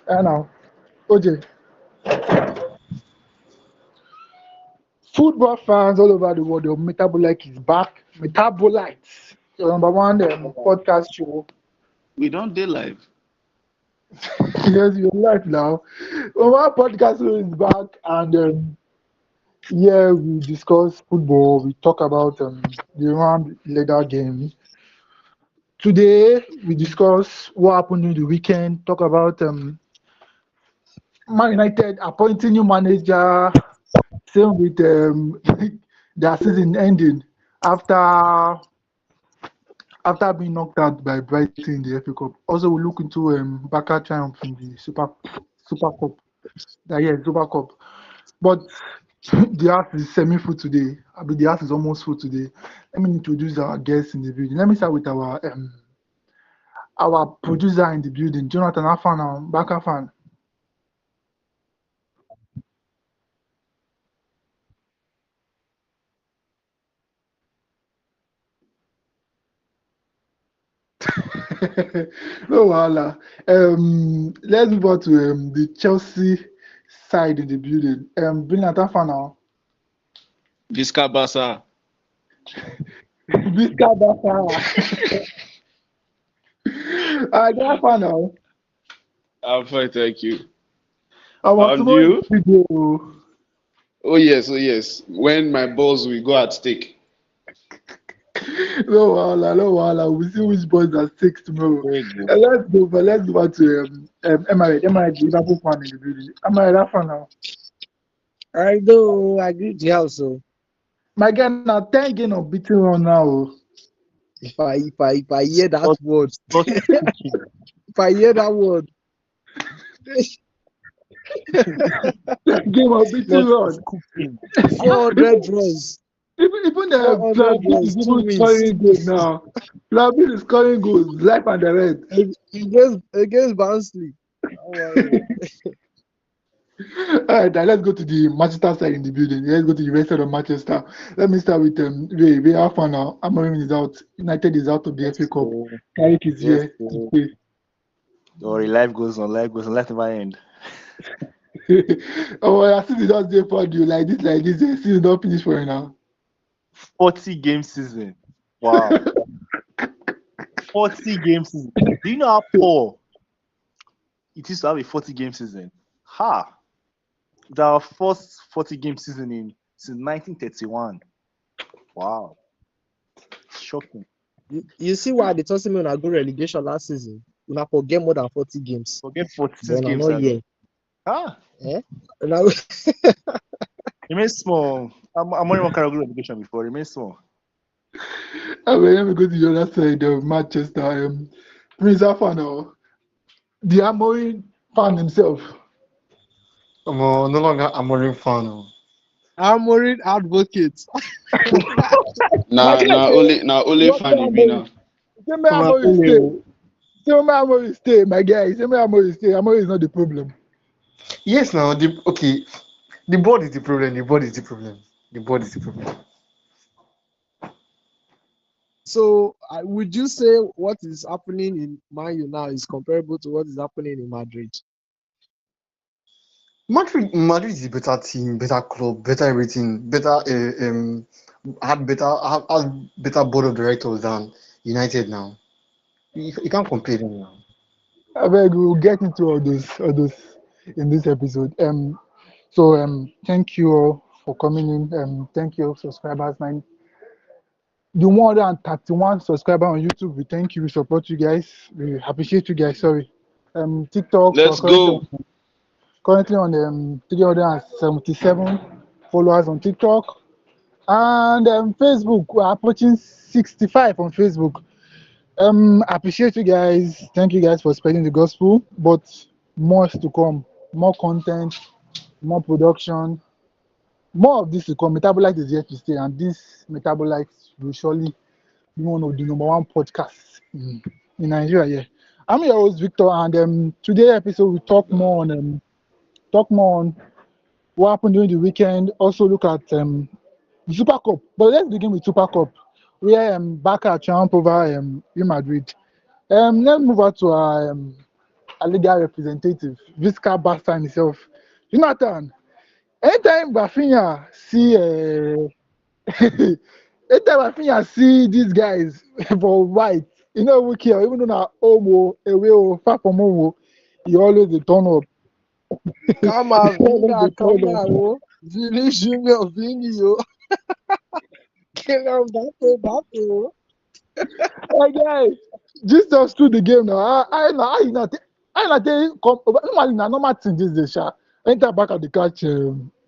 And now, OJ, football fans all over the world, your Metabolite is back. Metabolites, your number one podcast show. We don't day live. Yes, you're live now. Our podcast show is back, and yeah, we discuss football. We talk about the round leather game. Today, we discuss what happened in the weekend. Talk about Man United appointing new manager. Same with their season ending after after being knocked out by Brighton in the FA Cup. Also, we look into Barca triumph in the Super Cup. Yeah, Super Cup. But the house is semi-full today. I mean, the house is almost full today. Let me introduce our guests in the building. Let me start with our producer in the building, Jonathan Afan, Barca fan. No, wahala. Let's move on to the Chelsea side in the building. Brilliant Afan now. Visca Barca. Vizca Barca. Afan now. I'm fine, thank you. Our And tomorrow you? video. Oh yes, oh yes. When my balls will go at stake. No, wahala, no, wahala. We'll see which boys are six tomorrow. Very good. Let's go back to Emirates Liverpool fan in the building. Emirates Afan now. I know, I agree with you also. My guy now 10 game of beating run now. Oh. If I hear that But word, but if I hear that word, 10 game of beating run. cooking. 400 runs, Even the 400 Flavin runs, is two even wins scoring goals now. Flavin is scoring goals, life and direct. against Barnsley. Don't worry. All right, now let's go to the Manchester side in the building. Let's go to the rest of Manchester. Let me start with Ray. Ray, how far now? Amorim is out. United is out of the Yes, FA Cup. so Carrick is yes, here to so stay. don't worry, life goes on, life never end. Oh, I see the just there for you like this. The season don't finish for you now. 40-game season. Wow. 40-game season. Do you know how poor it is to have a 40-game season? Ha! It's our first 40-game season since 1931. Wow. Shocking. You see why the Tottenham and go relegation last season? We not forget more than 40 games. Forget 46 But I'm games. not here. Ah, Eh? Now, remain small. I'm only one kind of relegation before. Remain small. I mean, let me go to the other side of Manchester. Prince Alpha now. The Amorim fan himself. I'm no longer Amorim fan. Amorim advocate. Now only What fan you be now. Say me Amorim stay. Say me Amorim stay, my guy. Say me Amorim stay. Amorim is not the problem. Yes, now the board is the problem. The board is the problem. The board is the problem. So, would you say what is happening in Man U now is comparable to what is happening in Madrid? Madrid is a better team, better club, better everything, better had better board of directors than United now. You can't compare them now. I beg we'll get into all those in this episode. So thank you all for coming in. Thank you subscribers. The 131 subscriber on YouTube. We thank you. We support you guys. We appreciate you guys. Sorry. TikTok. Let's go. Currently on 377 followers on TikTok. And Facebook, we're approaching 65 on Facebook. Appreciate you guys. Thank you guys for spreading the gospel, but more is to come. More content, more production, more of this to come. Metabolite is here to stay, and this Metabolite will surely be one of the number one podcasts in Nigeria. Yeah, I'm your host Victor, and today's episode we talk more on what happened during the weekend. Also look at the Super Cup. But let's begin with Super Cup, where Barca triumph over Real Madrid. Let's move on to our a legal representative, Visca Bastard himself. Jonathan, anytime Rafinha see anytime Rafinha see these guys for white, we care, even though na home away far from home, he always dey turn up. Calma, He always Vinha, dey turn calma, up. ô. Vini Júnior, Vini, ô. Que não dá, ô. Hey guys, Jesus through the game now. Normally na normal thing this day, sha. Enter back at the catch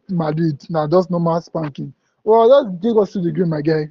Madrid. Now just normal spanking. Well, just take us through the game, my guy.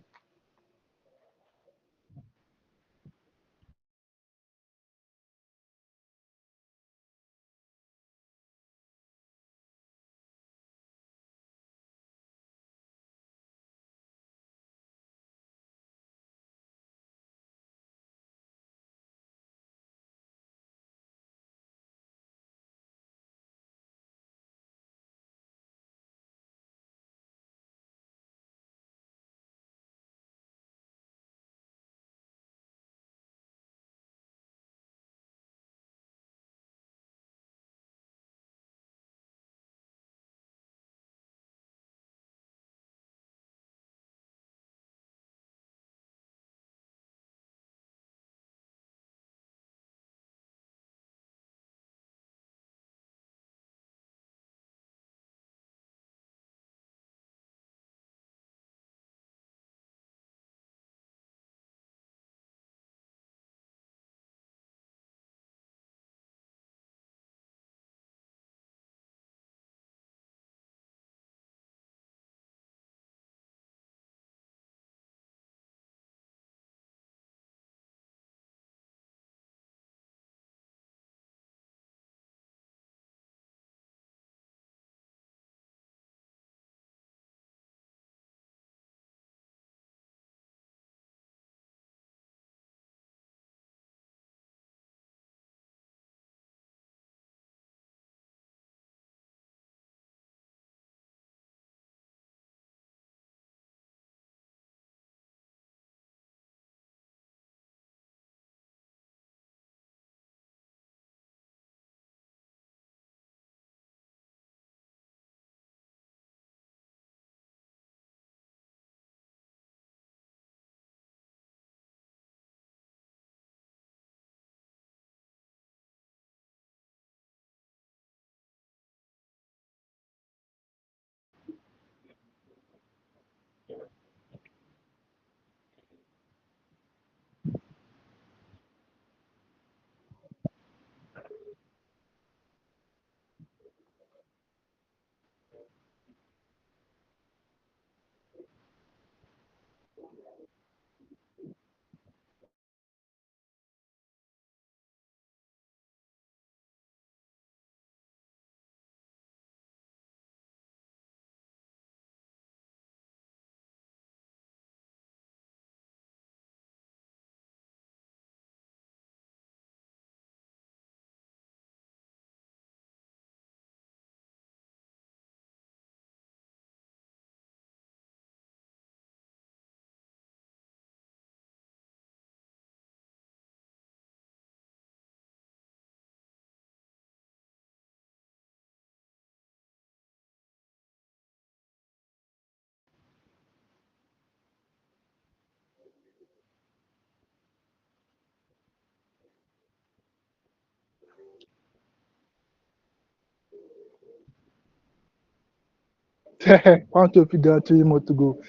Want to feed there 3 more to go.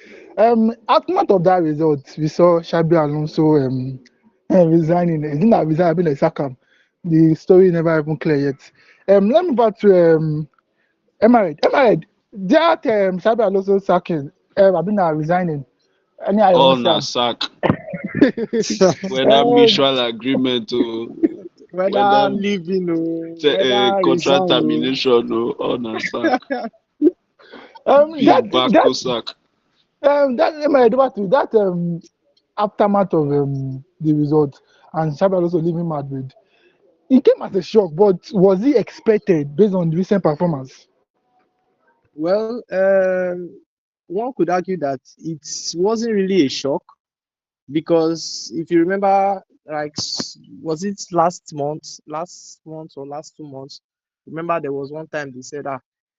Aftermath of that result, we saw Xabi Alonso resigning. He didn't have resign, been a sack him. The story never even clear yet. Let me back to Emirate. Emirate, that Xabi Alonso sacking, I've been resigning. Any I All want na to sack. say Whether mutual agreement or Whether whether living, oh, whether contract resign, oh. termination or all na sack. that Big Bako that sack. that Emirate, that aftermath of the result and Xabi Alonso leaving Madrid. It came as a shock, but was it expected based on the recent performance? Well, one could argue that it wasn't really a shock because if you remember, like, was it last month or last 2 months? Remember, there was one time they said,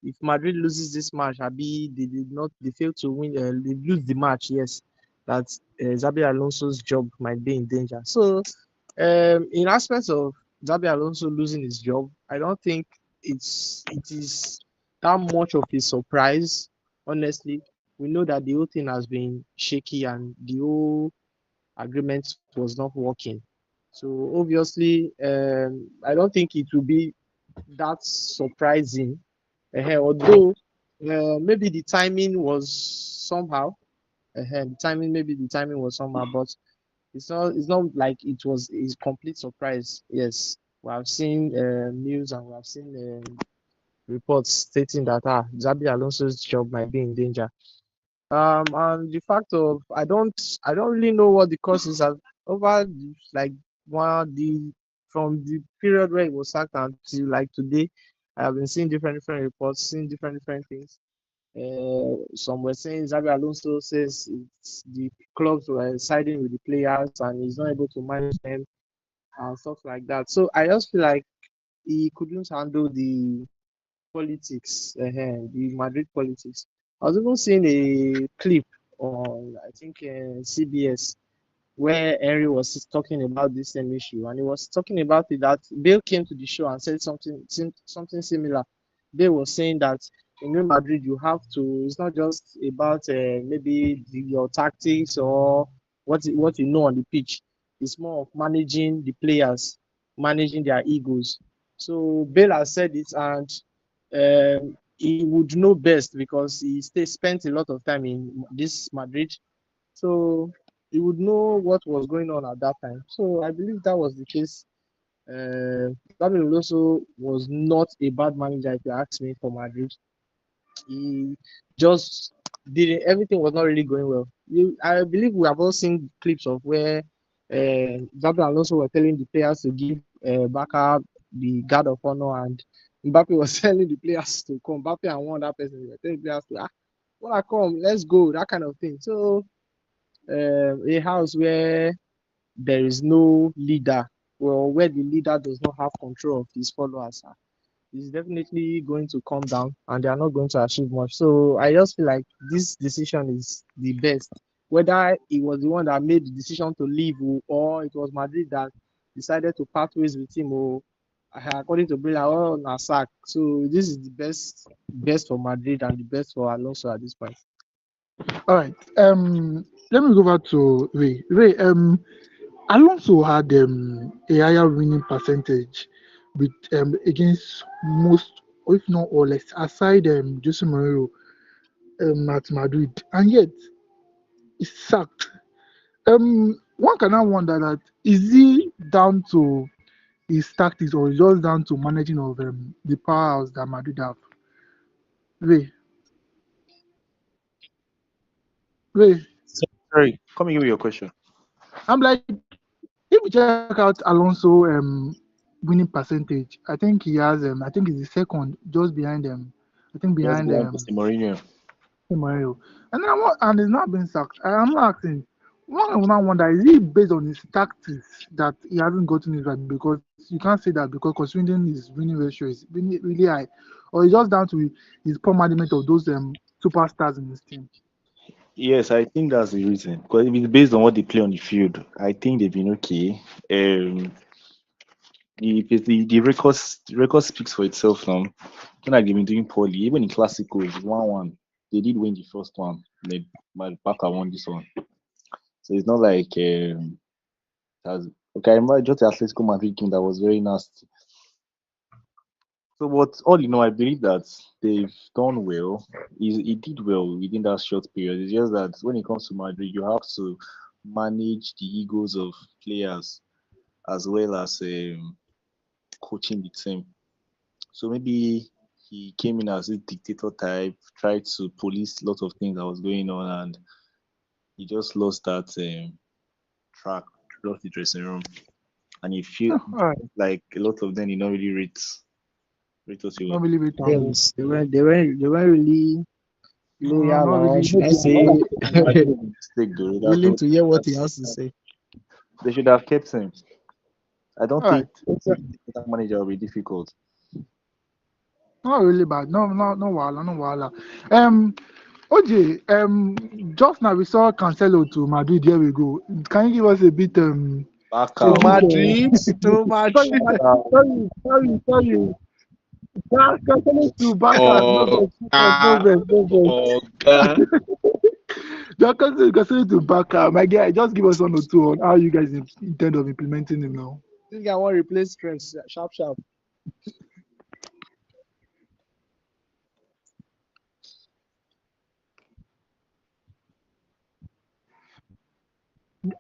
if Madrid loses this match, Abi, they failed to win, they lose the match, yes, that Xabi Alonso's job might be in danger. So, in aspects of Xabi Alonso losing his job, I don't think it is that much of a surprise. Honestly, we know that the whole thing has been shaky and the whole agreement was not working. So obviously, I don't think it will be that surprising. Although maybe the timing was somehow. Maybe the timing was somehow, but it's not like it was a complete surprise. Yes, we have seen news and we have seen reports stating that Xabi Alonso's job might be in danger. And the fact of I don't really know what the cause is over like the from the period where it was sacked until like today. I have been seeing different reports, seeing different things. Some were saying Xabi Alonso says it's the clubs were siding with the players and he's not able to manage them and stuff like that. So I just feel like he couldn't handle the politics, the Madrid politics. I was even seeing a clip on, I think, CBS where Henry was talking about this same issue, and he was talking about it that Bale came to the show and said something similar. Bale was saying that in Real Madrid you have to. It's not just about maybe your tactics or what you know on the pitch. It's more of managing the players, managing their egos. So Bale has said it, and he would know best because spent a lot of time in this Madrid. So he would know what was going on at that time. So I believe that was the case. Xabi Alonso was not a bad manager, if you ask me, for Madrid. He just did it. Everything was not really going well. I believe we have all seen clips of where Xabi Alonso were telling the players to give Baka the guard of honor, and Mbappe was telling the players to come. Mbappe and one other person were telling the players to wanna come, let's go, that kind of thing. So a house where there is no leader, or where the leader does not have control of his followers, is definitely going to come down and they are not going to achieve much. So I just feel like this decision is the best. Whether it was the one that made the decision to leave, or it was Madrid that decided to part ways with him, or according to Bella, or Nasak. So this is the best for Madrid and the best for Alonso at this point. All right. Let me go back to Ray. Ray, Alonso had a higher winning percentage with against most, or if not all, aside Jose Mourinho at Madrid, and yet he's sacked. One cannot wonder that is he down to his tactics or just down to managing of the powerhouse that Madrid have. Ray, Ray, Sorry, come and give me your question. I'm like, if you check out Alonso winning percentage, I think he has I think he's the second, just behind I think Just behind go on to Mourinho. Mario. And he's not been sacked. I'm not asking. One will not wonder, is it based on his tactics that he hasn't gotten it right? Because you can't say that because considering his winning ratio is really high, or it's just down to his poor management of those superstars in his team. Yes, I think that's the reason. Because if it's based on what they play on the field, I think they've been okay. The record speaks for itself now. It's not like they've been doing poorly. Even in Clásico, it's 1-1. They did win the first one. My Barca won this one. So it's not like has okay. I remember just the Atletico Madrid game that was very nasty. So, but all in all, I believe that they've done well. He did well within that short period. It's just that when it comes to Madrid, you have to manage the egos of players as well as coaching the team. So maybe he came in as a dictator type, tried to police a lot of things that was going on, and he just lost that track, lost the dressing room, and he feel Oh, all right. like a lot of them did not really rate us well. Not really big Yes, they were really. No, Loyal not or really. should I All say I think is a mistake, though. willing to hear what he has to say? They should have kept him. I don't All right. think that manager will be difficult. Not really bad. No, wahala, no wahala. OJ, just now we saw Cancelo to Madrid. Here we go. Can you give us a bit, To a Baka. bit, Madrid, to sorry, Madrid. sorry. Cancelo to Barca. No vex, no Oga, vex, no Oga. vex. Just Cancelo to Barca. My guy, just give us 1 or 2 on how you guys intend of implementing him now. This guy want replace Trent sharp sharp.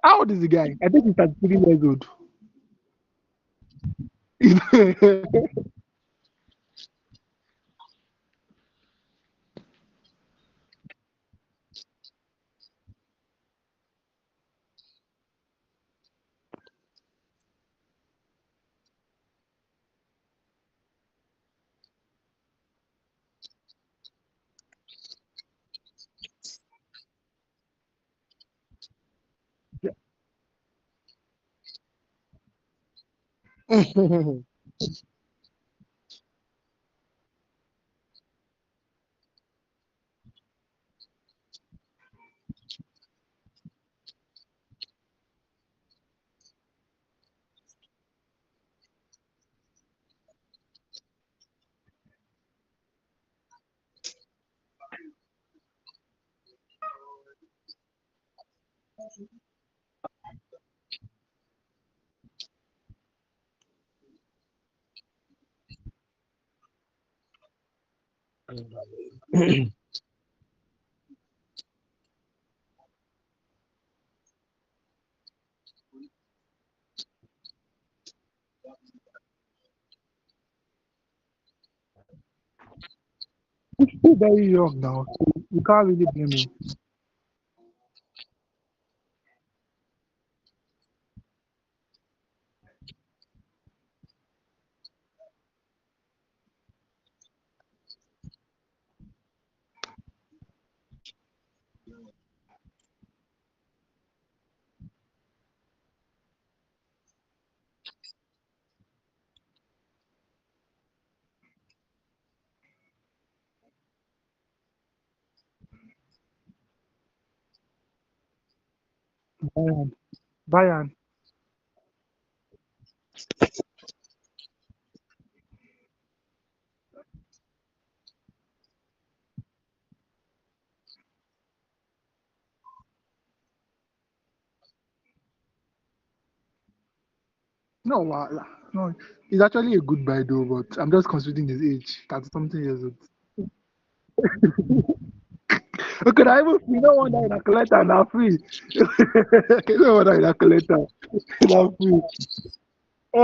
How old is the guy? I think he's 33 years old. He's very young now, so you can't really blame him. Bayern. Bayern. No, no, he's actually a good buy though, but I'm just considering his age, 30 something years old. Okay, I even you know one that in a collector now free. You know one that in a collector now free.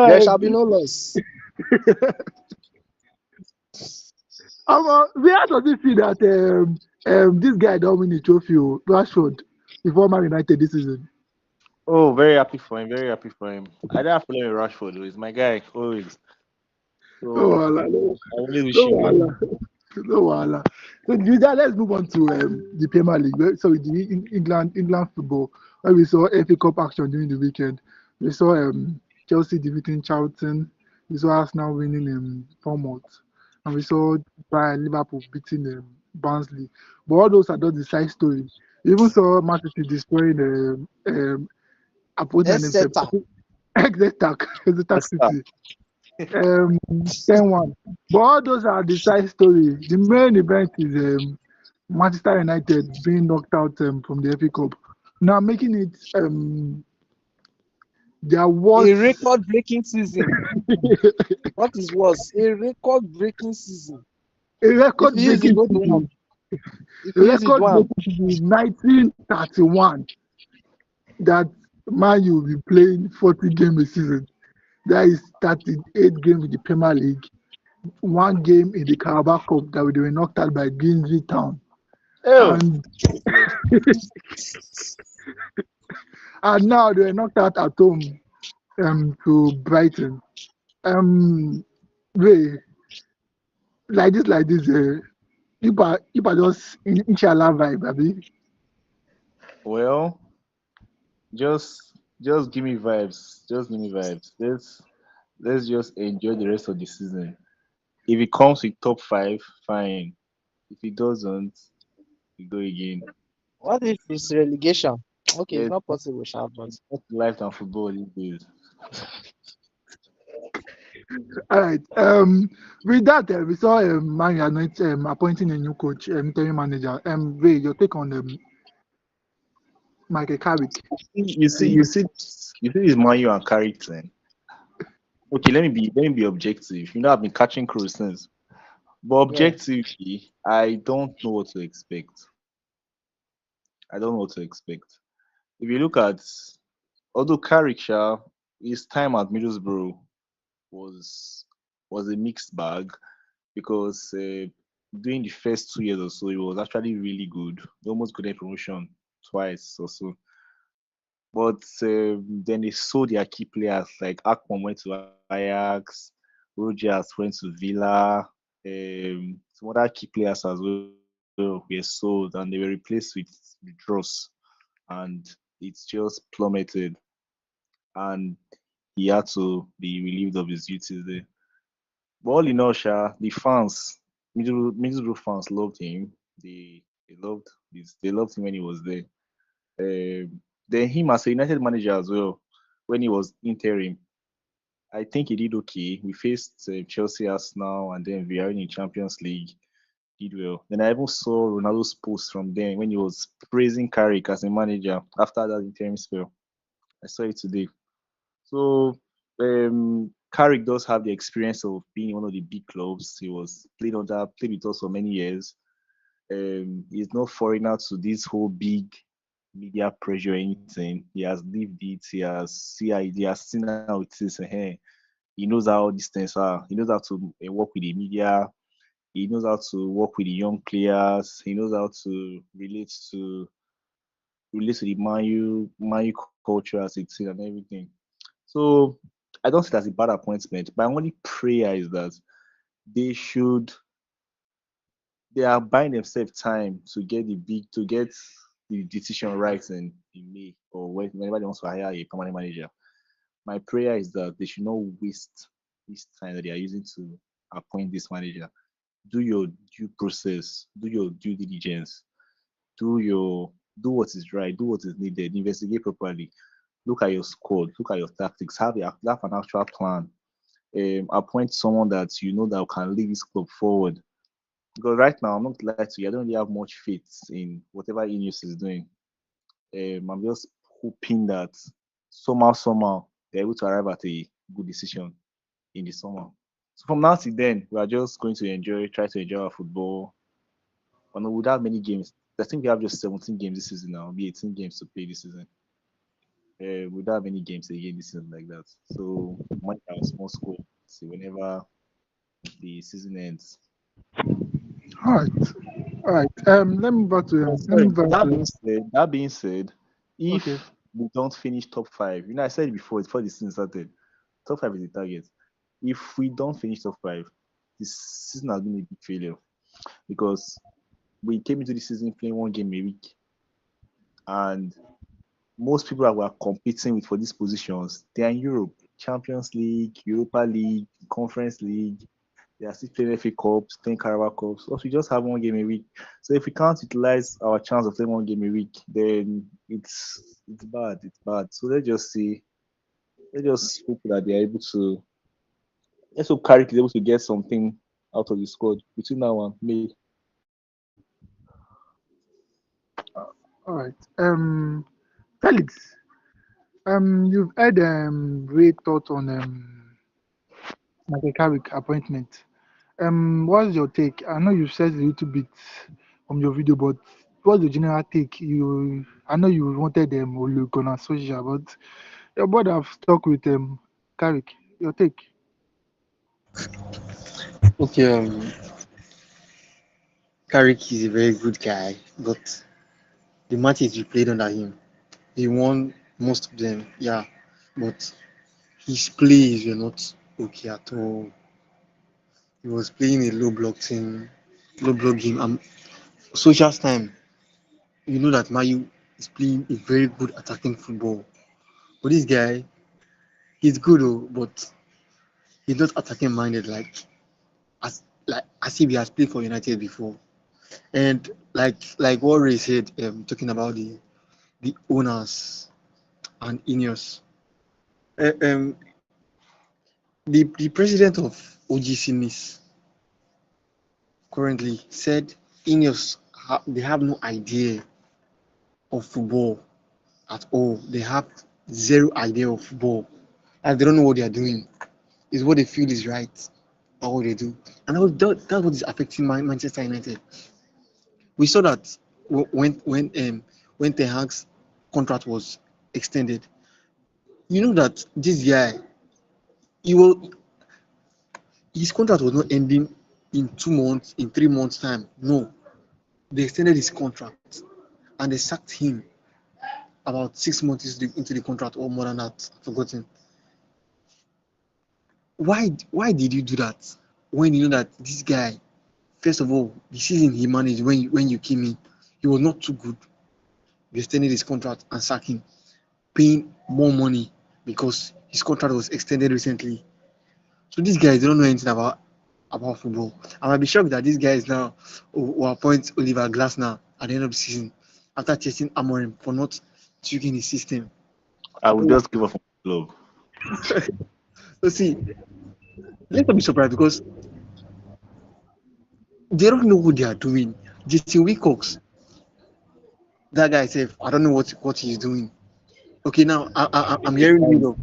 There Uh, shall be no loss. where does it feel that this guy don't win the trophy, Rashford, before Man United this season? Oh, very happy for him. Very happy for him. I don't have to with Rashford, though. He's my guy, always. No, So wahala, no, I only wish no, him well. wahala. No, wahala. So let's move on to the Premier League. Sorry, the England football. Where we saw FA Cup action during the weekend. We saw Chelsea defeating Charlton. We saw Arsenal winning Bournemouth, and we saw Bayern Liverpool beating Barnsley. But all those are just the side story. We even saw Man City destroying opposing themselves. Exeter. Exeter Yes, sir. City. 10-1. But all those are the side story. The main event is Manchester United being knocked out from the FA Cup. Now making it their A worst record-breaking season. What is worse? A record-breaking season. a If record you use it, breaking go to season. one. If A you use it, record one. breaking season 1931 that Man U will be playing 40 games a season. That is 38 games in the Premier League, 1 game in the Carabao Cup that they were knocked out by Grimsby Town. Oh, And and now they were knocked out at home to Brighton. Um, Ray, like this, if I just inshallah vibe, abi. Well, just give me vibes. Just give me vibes. Let's just enjoy the rest of the season. If it comes with top five, fine. If it doesn't, we go again. What if it's relegation? Okay, it's There's not possible, sha, but not life than football these days. All right. With that, we saw Man United appointing a new coach, interim manager. Ray, your take on Michael Carrick? You see this Mario and Carrick thing. Okay, let me be objective. I've been catching crews since. But yeah. objectively, I don't know what to expect. I don't know what to expect. If you look at, although Carrick, his time at Middlesbrough was was a mixed bag because during the first 2 years or so, he was actually really good. He almost got a promotion twice or so. But then they sold their key players like Akpom went to Ajax, Rogers went to Villa, some other key players as well were sold and they were replaced with Dross, and it's just plummeted. And he had to be relieved of his duties there. But all in all, the fans, Middlesbrough fans loved him. They loved him when he was there. Then him as a United manager as well, when he was interim, I think he did okay. We faced Chelsea, Arsenal, and then we are in the Champions League. Did well. Then I even saw Ronaldo's post from then when he was praising Carrick as a manager after that interim spell. I saw it today. So Carrick does have the experience of being in one of the big clubs. He was played with us for many years. He's no foreigner to this whole big media pressure or anything. He has lived it. He has seen how it is. He knows how these things are. He knows how to work with the media. He knows how to work with the young players. He knows how to relate to the Manu culture as it's and everything. So I don't see it as a bad appointment. My only prayer is that they should they are buying themselves time to get the decision right in May or whenever they want to hire a permanent manager. My prayer is that they should not waste this time that they are using to appoint this manager. Do your due process, do your due diligence, do what is right, do what is needed, investigate properly, look at your squad, look at your tactics, have an actual plan. Appoint someone that you know that can lead this club forward. Because right now, I'm not glad to you, I don't really have much faith in whatever Ineos is doing. I'm just hoping that somehow, they're able to arrive at a good decision in the summer. So from now to then, we are just going to try to enjoy our football. And without many games, I think we have just 17 games this season now, be 18 games to play this season. Without many games again this season like that. So much a small score. See whenever the season ends. All right. All right. Let me move back to let me Sorry. move back to That being said, okay. if we don't finish top five, I said it before the season started, top five is the target. If we don't finish top five, this season has been a big failure because we came into the season playing one game a week, and most people that were competing with for these positions, they are in Europe, Champions League, Europa League, Conference League. They are still playing FA Cups, playing Carabao Cups. So we just have one game a week. So if we can't utilize our chance of playing one game a week, then it's bad. It's bad. So let's just see. Let's just hope that they are able to. Let's hope Carrick is able to get something out of the squad between now and May. All right. Felix. You've heard Ray thought on Michael Carrick appointment. What's your take? I know you said a little bit from your video, but what's the general take? I know you wanted Ole Gunnar Solskjaer, but your board have stuck with Carrick. Your take? Okay, Carrick is a very good guy, but the matches we played under him, he won most of them, yeah, but his plays were not okay at all. He was playing a low block team. low block game. Social's time, you know that Mayu is playing a very good attacking football. But this guy, he's good, but he's not attacking minded as if he has played for United before. And like what Ray said, talking about the owners and Ineos. Um, the president of OGC Nice currently said Ineos they have no idea of football at all. They have zero idea of football, and they don't know what they are doing. Is what they feel is right, or what they do, and that's what is affecting Manchester United. We saw that when Ten Hag's contract was extended. You know that this guy, he will his contract was not ending in 2 months, in 3 months time. No, they extended his contract and they sacked him about 6 months into the contract or more than that. I've forgotten. Why did you do that when you know that this guy, first of all, the season he managed when you came in, he was not too good. You extended his contract and sacked him, paying more money because his contract was extended recently. So these guys don't know anything about football. I might be shocked that these guys now will appoint Oliver Glasner at the end of the season after chasing Amorim for not tweaking his system. I will just give up on the club. So see, let's not be surprised because they don't know what they are doing. Jason Wilcox, that guy said, I don't know what he's doing. Okay, now I'm hearing news of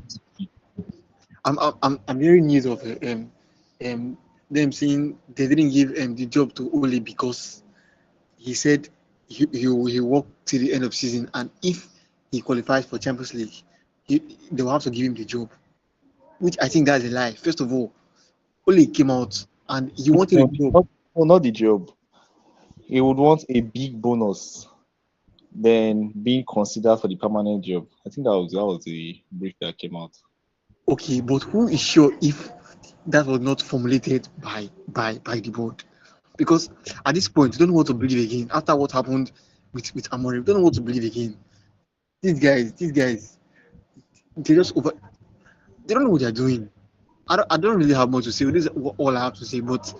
I'm hearing news of um them saying they didn't give the job to Ole because he said he work till the end of season, and if he qualifies for Champions League, they will have to give him the job. Which I think that's a lie. First of all, Ole came out and he wanted a No, job. not the job. He would want a big bonus than being considered for the permanent job. I think that was the brief that came out. Okay, but who is sure if that was not formulated by the board? Because at this point, you don't know what to believe again. After what happened with Amorim, you don't know what to believe again. These guys, they just over. They don't know what they're doing. I don't really have much to say. This is all I have to say. But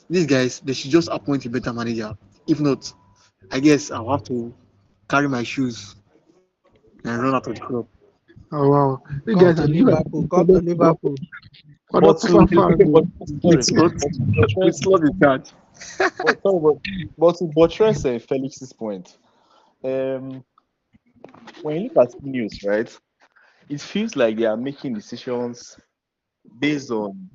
these guys, they should just appoint a better manager. If not, I guess I'll have to carry my shoes and run out of the club. Oh wow, you Come guys to are you guys Liverpool. Come to Liverpool. what But up to far far but, away. sorry, With slot in charge. sorry, but to buttress Felix's point, um, when you look at news, right, it feels like they are making decisions based on,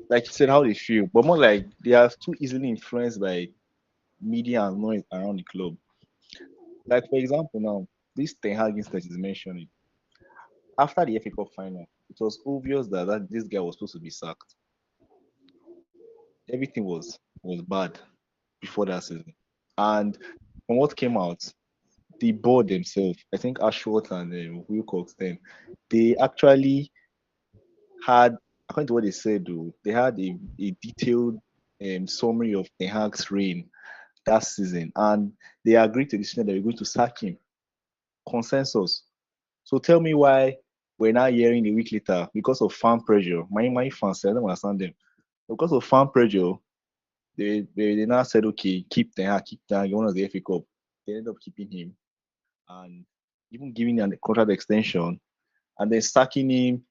like you said, how they feel, but more like they are too easily influenced by media and noise around the club. Like for example, now this Ten Hag instance is mentioning after the FA Cup final, it was obvious that this guy was supposed to be sacked. Everything was bad before that season, and from what came out, the board themselves, I think Ashworth and Wilcox, then they actually had, according to what they said, though, they had a detailed summary of Ten Hag's reign that season, and they agreed to the decision that we're going to sack him. Consensus. So tell me why we're now hearing a week later because of fan pressure. My fans, I don't understand them. Because of fan pressure, they now said, okay, keep Ten Hag, he won us the FA Cup. They ended up keeping him and even giving him a contract extension and then sacking him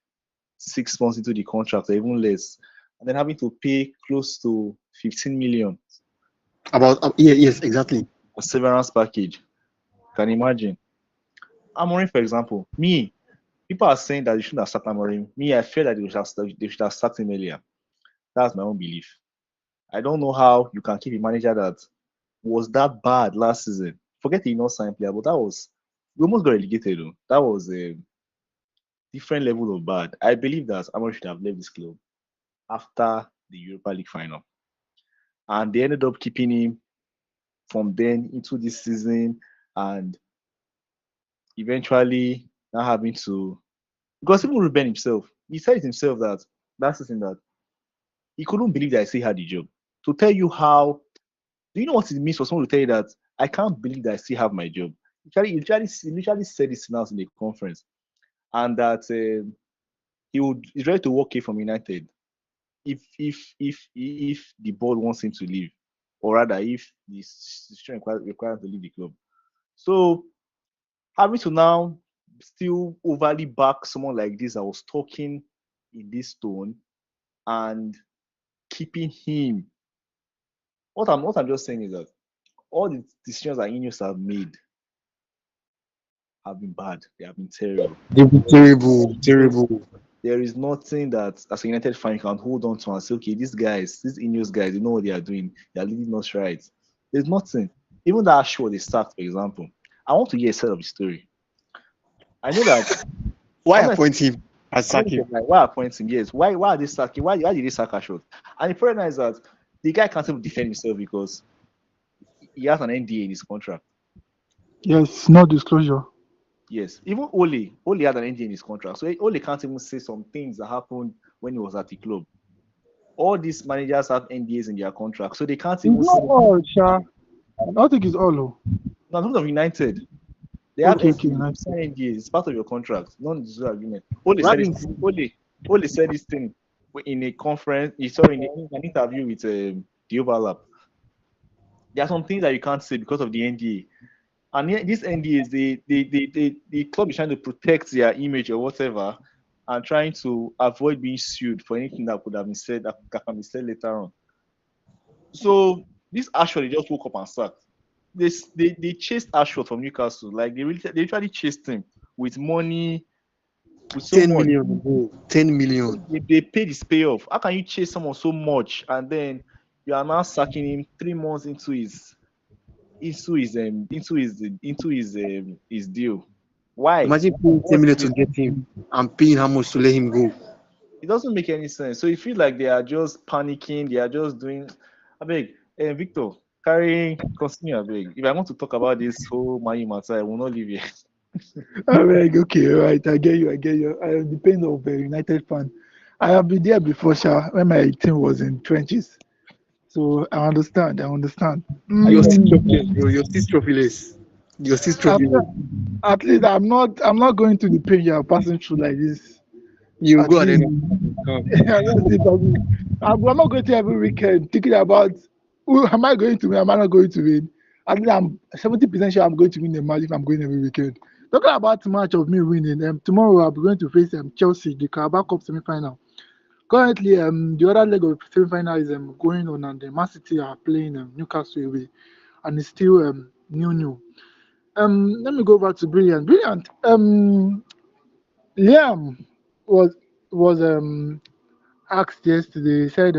6 months into the contract or even less, and then having to pay close to 15 million About yes, exactly. a severance package. Can you imagine? Amorim, for example, people are saying that you shouldn't have sacked Amorim. I feel that they should have sacked him earlier. That's my own belief. I don't know how you can keep a manager that was that bad last season. Forget the not signed player, but that was we almost got relegated. Though. That was a different level of bad. I believe that Amorim should have left this club after the Europa League final, and they ended up keeping him from then into this season, and eventually now having to because even Ruben himself, he said it himself that season that he couldn't believe that he still had the job. to tell you how. Do you know what it means for someone to tell you that I can't believe that I still have my job? He literally said this now in the conference, and that he's ready to walk away from United if the board wants him to leave, or rather, if the situation requires him to leave the club. So having to now still overly back someone like this that was talking in this tone and keeping him. What I'm just saying is that all the decisions that Ineos have made have been bad. They have been terrible. They'll be terrible, terrible. There is nothing that as a United fan you can hold on to and say, okay, these guys, these Ineos guys, they know what they are doing. They are leading us right. There's nothing. Even that show they start, for example. I want to hear a set of the story. I know that. Why honestly, appoint him and sack him? like, why appoint him? Yes. Why are they sacking? Why did they sack Ashford? And the problem is that the guy can't even defend himself because he has an NDA in his contract. Yes, no disclosure. Yes, even Ole had an NDA in his contract, so Ole can't even say some things that happened when he was at the club. All these managers have NDAs in their contract, so they can't It's even not say. all, Sha. I don't think it's all. Oh. Now, in terms of United, they have Okay, NDAs. nice. Sign NDAs. It's part of your contract, non-disclosure agreement. Ole What said this. Ole said this thing in a conference. He saw in an interview with the Overlap. There are some things that you can't say because of the NDA. And these NDAs, the club is trying to protect their image or whatever, and trying to avoid being sued for anything that could have been said that can be said later on. So this Ashford, they just woke up and sacked. They chased Ashford from Newcastle, like they literally chased him with money, with so 10 much. million, bro. 10 million. They paid his payoff. How can you chase someone so much and then you are now sacking him 3 months into his deal? Why? Imagine paying 10 million to get him and paying how much to let him go. It doesn't make any sense. So you feel like they are just panicking. They are just doing. I beg, Victor, continue. I beg. If I want to talk about this whole Mayu matter, I will not leave here. Okay, all right. I get you. I am the pain of a United fan. I have been there before, Sha, when my team was in trenches. So I understand. You're still trophyless, bro. You're still trophyless. You're still At, trophyless. at least I'm not going to the pain you are passing through like this. You At go and least then come. I'm not going to every weekend thinking about who am I going to win, am I not going to win. At least I'm 70% sure I'm going to win the match if I'm going every weekend. Talking about the match of me winning, tomorrow I'll be going to face Chelsea, the Carabao Cup semi-final. Currently, the other leg of the semi-final is going on, and the Man City are playing Newcastle away, and it's still new. Let me go back to Brilliant. Brilliant. Liam was asked yesterday. He said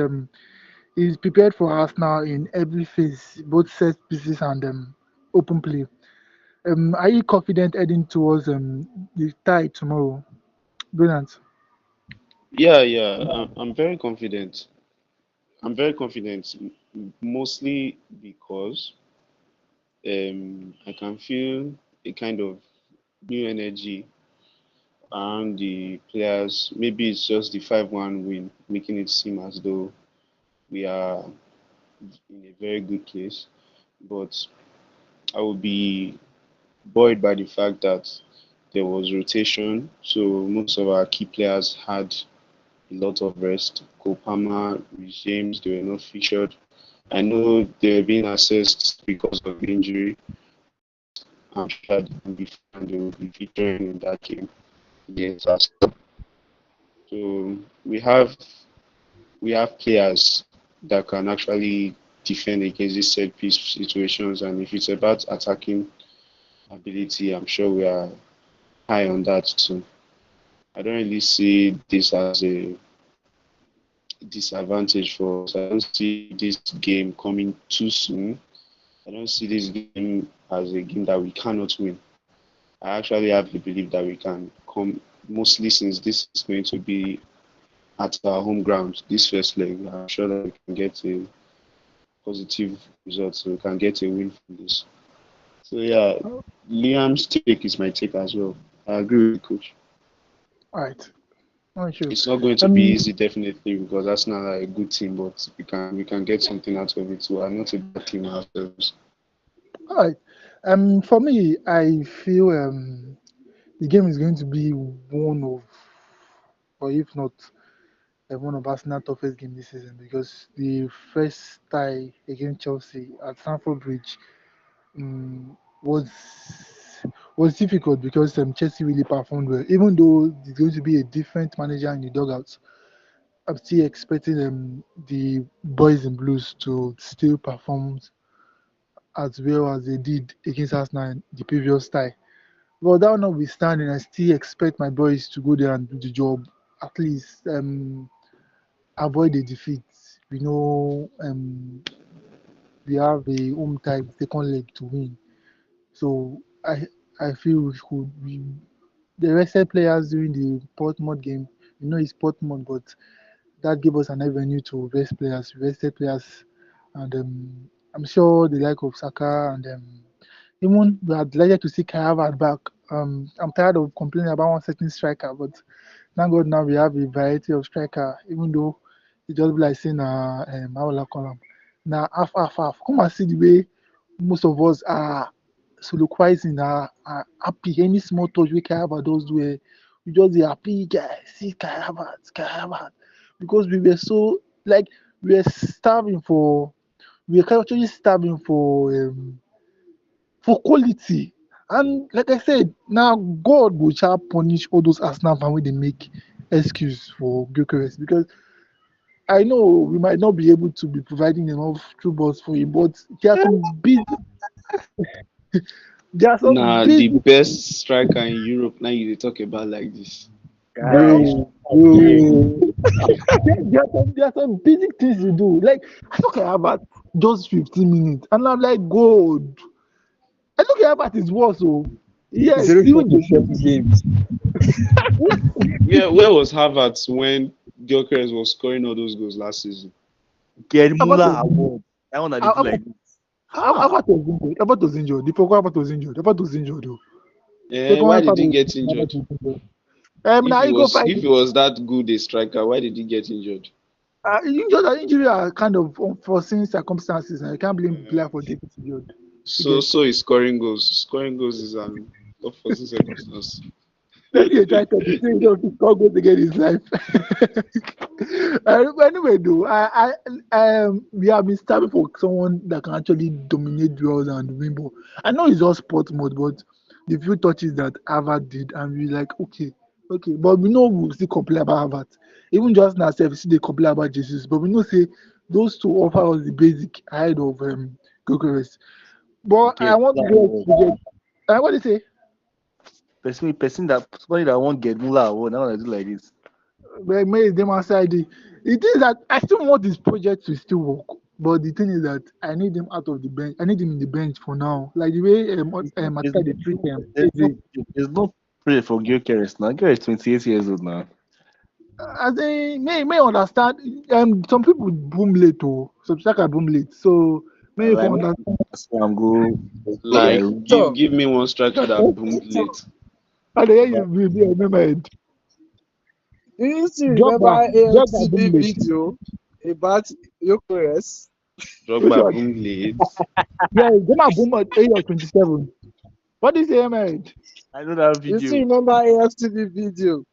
he's prepared for Arsenal in every phase, both set pieces and open play. Are you confident heading towards the tie tomorrow? Brilliant. Yeah. I'm very confident. I'm very confident, mostly because I can feel a kind of new energy around the players. Maybe it's just the 5-1 win, making it seem as though we are in a very good place. But I will be buoyed by the fact that there was rotation, so most of our key players had a lot of rest. Kopama, James, they were not featured. I know they were being assessed because of injury. I'm sure they will be featuring in that game against us. So we have players that can actually defend against these set piece situations, and if it's about attacking ability, I'm sure we are high on that too. I don't really see this as a disadvantage for us. I don't see this game coming too soon. I don't see this game as a game that we cannot win. I actually have the belief that we can come, mostly since this is going to be at our home ground, this first leg. I'm sure that we can get a positive result, so we can get a win from this. So yeah, Liam's take is my take as well. I agree with the coach. All right. Oh, sure. It's not going to be Um, easy, definitely, because Arsenal are a good team, but we can get something out of it. We are not a bad team ourselves. all right. For me, I feel the game is going to be one of, or if not, one of Arsenal's toughest game this season because the first tie against Chelsea at Stamford Bridge um, was was difficult because Chelsea really performed well. Even though it's going to be a different manager in the dugout, I'm still expecting the boys in blues to still perform as well as they did against Arsenal in the previous tie. But that notwithstanding, I still expect my boys to go there and do the job. At least avoid a defeat. We know we have a home tie second leg to win. So I feel the rested players during the Portsmouth game. We know it's Portsmouth, but that gave us an avenue to rest players, rested players, and I'm sure the like of Saka and even we are delighted to see Kai Havertz back. I'm tired of complaining about one certain striker, but thank God now we have a variety of striker. Even though it just be like saying how will I call him? Now half. Come and see the way most of us are soliloquizing, are happy. Any small touch we Kai Havertz does do, we just be happy, guys. See Kai Havertz, because we were so like we were starving for we were actually starving for quality. And like I said, now God will shall punish all those Arsenal fans when they make excuse for Gyökeres because I know we might not be able to be providing enough true balls for him, but there are some Nah, the basic best striker in Europe. Now you dey talk about like this. Guy, Bro, okay. bro. there are some basic things you do. Like I look at about just 15 minutes and I'm like, God, I look at about his worse. So yes, Zero even point in the 7 games. Where was Havertz when Gyökeres was scoring all those goals last season? Get about Muller award. That one I dey do like this. Ah, Albert was injured. Albert was injured. The Poco Albert was injured. Albert was injured though. Why Second did part he of get Albert injured? was injured. If Now he he go was fight. if he was that good a striker, why did he get injured? Injury are kind of unforeseen circumstances, and I can't blame Uh, player for getting injured. You so get. so he's scoring goals. Scoring goals is an opposite circumstance. Then he tried to say he don't score goals again in his life. Anyway, though, we have been starving for someone that can actually dominate duels and win ball. I know it's all sport mode, but the few touches that Harvard did, and we like, okay, but we know we'll still complain about Harvard. Even just now, we see they complain about Jesus, but we know say those two offer us the basic ahead of Gokeres. But I get want Muller to award. get. What do you say? Somebody that won't get Muller award. That one I do like this. Made them outside. The thing is that I still want this project to still work, but the thing is that I need them out of the bench. I need them in the bench for now. Like the way There's Matka they treat them. there's no there's no prayer for Gyökeres now. Gyökeres is 28 years old now. As in, may understand. Some people boom late, oh, some striker boom late. So may you Like understand. that's why I'm go Like like So, give me one striker that boomed late. And then you will be remembered. do you still remember Drogba boom AFCB late. video about Gyökeres? Which Drogba one? boomed late. Yeah, Drogba boom at age of 27. What is he, mate? I know that You still video. remember AFCB video